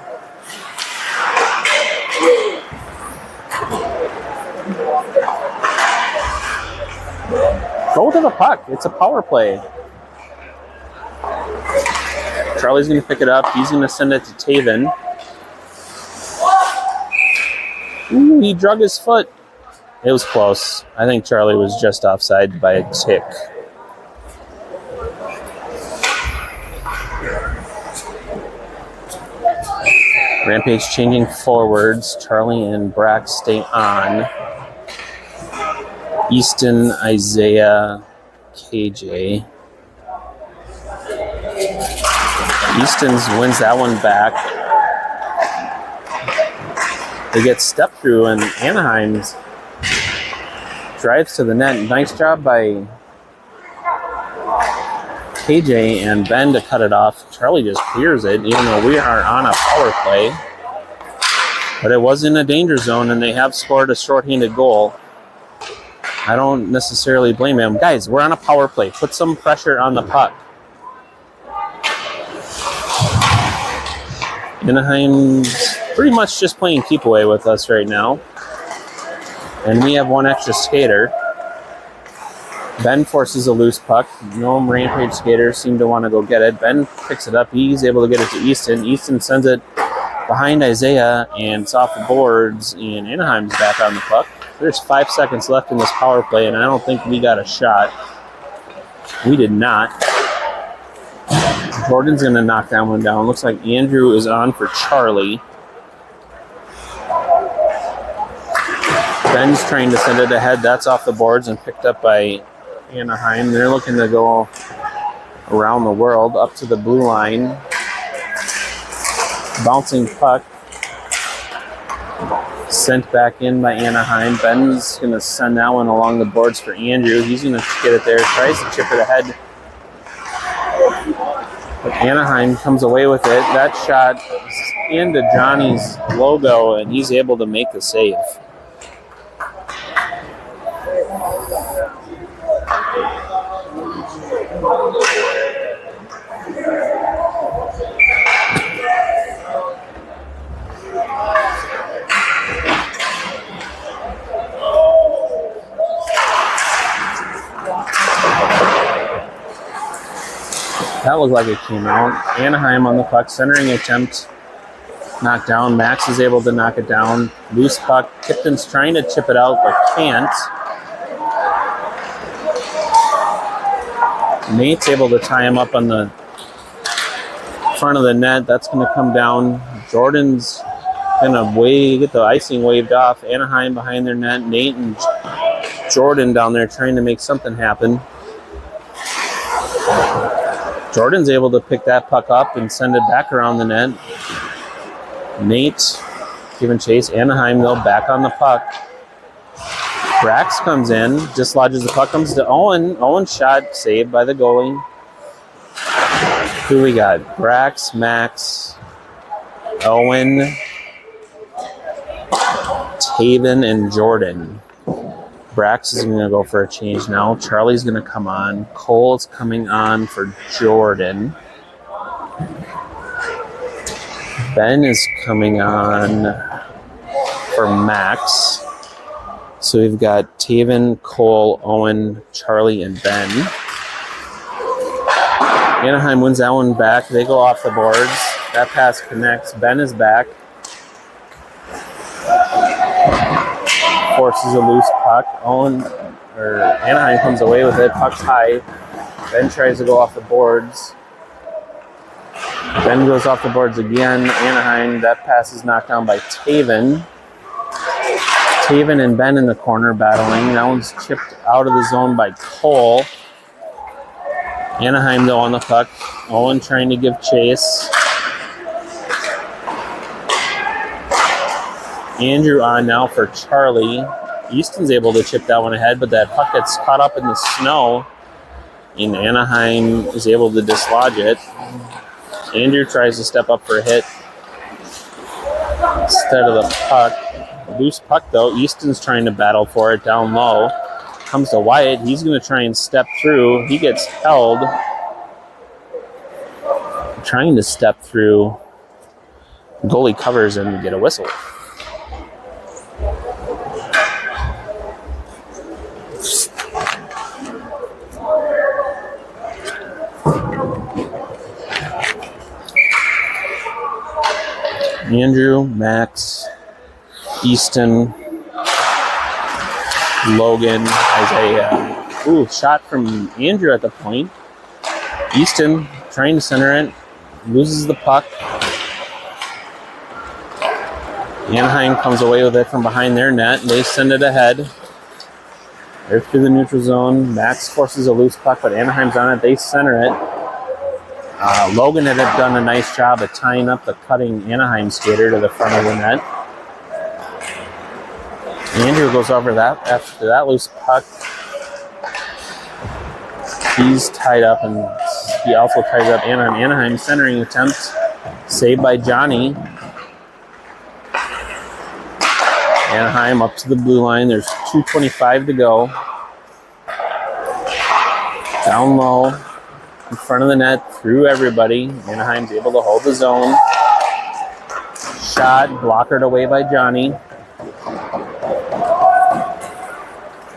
Go to the puck. It's a power play. Charlie's going to pick it up. He's going to send it to Taven. Ooh, he drug his foot. It was close. I think Charlie was just offside by a tick. Rampage changing forwards. Charlie and Brack stay on. Easton, Isaiah, KJ. Easton's wins that one back. They get stepped through, and Anaheim's drives to the net. Nice job by KJ and Ben to cut it off. Charlie just clears it, even though we are on a power play. But it was in a danger zone, and they have scored a shorthanded goal. I don't necessarily blame him. Guys, we're on a power play. Put some pressure on the puck. Anaheim's pretty much just playing keep away with us right now. And we have one extra skater. Ben forces a loose puck. No Rampage skaters seem to want to go get it. Ben picks it up. He's able to get it to Easton. Easton sends it behind Isaiah, and it's off the boards, and Anaheim's back on the puck. There's 5 seconds left in this power play, and I don't think we got a shot. We did not. Jordan's going to knock that one down. Looks like Andrew is on for Charlie. Ben's trying to send it ahead. That's off the boards and picked up by Anaheim. They're looking to go around the world up to the blue line. Bouncing puck. Sent back in by Anaheim. Ben's going to send that one along the boards for Andrew. He's going to get it there. Tries to chip it ahead. But Anaheim comes away with it. That shot is into Johnny's logo, and he's able to make the save. That looked like it came out. Anaheim on the puck, centering attempt, knocked down. Max is able to knock it down. Loose puck. Kipton's trying to chip it out, but can't. Nate's able to tie him up on the front of the net. That's going to come down. Jordan's going to get the icing waved off. Anaheim behind their net. Nate and Jordan down there trying to make something happen. Jordan's able to pick that puck up and send it back around the net. Nate giving chase. Anaheim, though, back on the puck. Brax comes in, dislodges the puck, comes to Owen. Owen's shot saved by the goalie. Who we got? Brax, Max, Owen, Taven, and Jordan. Brax is going to go for a change now. Charlie's going to come on. Cole's coming on for Jordan. Ben is coming on for Max. So we've got Taven, Cole, Owen, Charlie, and Ben. Anaheim wins that one back. They go off the boards. That pass connects. Ben is back. Forces a loose puck. Anaheim comes away with it. Puck's high. Ben tries to go off the boards. Ben goes off the boards again. Anaheim, that pass is knocked down by Taven. Taven and Ben in the corner battling. That one's chipped out of the zone by Cole. Anaheim, though, on the puck. Owen trying to give chase. Andrew on now for Charlie. Easton's able to chip that one ahead, but that puck gets caught up in the snow, and Anaheim is able to dislodge it. Andrew tries to step up for a hit instead of the puck. Loose puck, though. Easton's trying to battle for it down low. Comes to Wyatt. He's going to try and step through. He gets held. Trying to step through. Goalie covers and get a whistle. Andrew, Max, Easton, Logan, Isaiah. Ooh, shot from Andrew at the point. Easton trying to center it. Loses the puck. Anaheim comes away with it from behind their net. They send it ahead. They're through the neutral zone. Max forces a loose puck, but Anaheim's on it. They center it. Logan had done a nice job of tying up the cutting Anaheim skater to the front of the net. Andrew goes over that after that loose puck. He's tied up, and he also ties up Anaheim. Anaheim centering attempt, saved by Johnny. Anaheim up to the blue line. There's 2:25 to go. Down low, in front of the net, through everybody. Anaheim's able to hold the zone. Shot, blockered away by Johnny.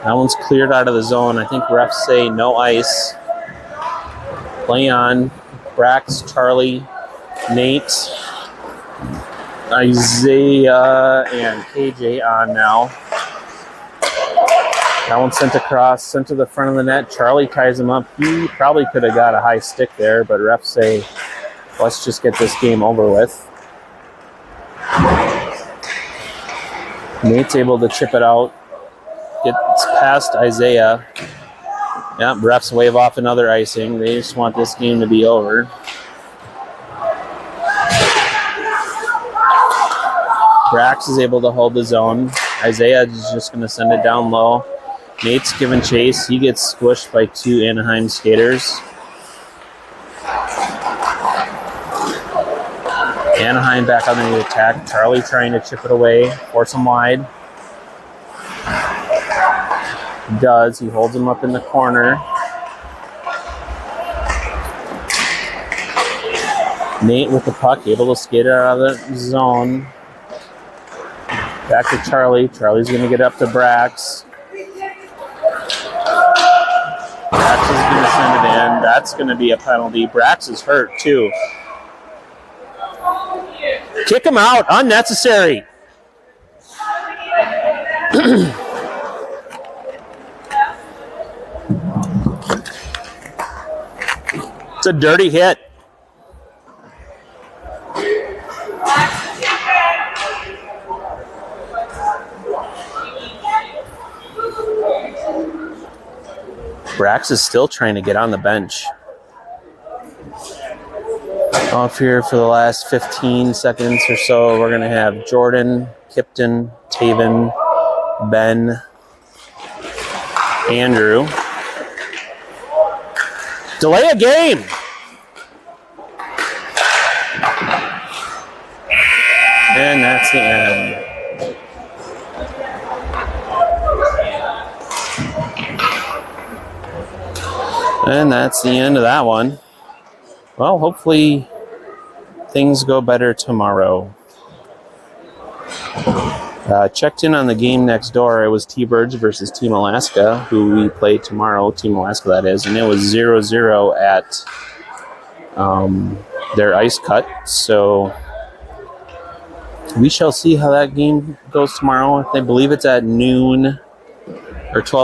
That one's cleared out of the zone. I think refs say no ice. Play on. Brax, Charlie, Nate. Isaiah and KJ on now. That one sent across, sent to the front of the net. Charlie ties him up. He probably could have got a high stick there, but refs say, let's just get this game over with. Nate's able to chip it out. Gets past Isaiah. Yep, refs wave off another icing. They just want this game to be over. Brax is able to hold the zone. Isaiah is just going to send it down low. Nate's giving chase. He gets squished by two Anaheim skaters. Anaheim back on the attack. Charlie trying to chip it away, force him wide. He does. He holds him up in the corner. Nate with the puck, able to skate it out of the zone. Back to Charlie. Charlie's going to get up to Brax. Brax is going to send it in. That's going to be a penalty. Brax is hurt, too. Kick him out. Unnecessary. It's a dirty hit. Brax is still trying to get on the bench. Off here for the last 15 seconds or so, we're going to have Jordan, Kipton, Taven, Ben, Andrew. Delay a game! And that's the end. And that's the end of that one. Well, hopefully things go better tomorrow. Checked in on the game next door. It was T-Birds versus Team Alaska, who we play tomorrow. Team Alaska, that is. And it was 0-0 at their ice cut. So we shall see how that game goes tomorrow. I believe it's at noon or 12.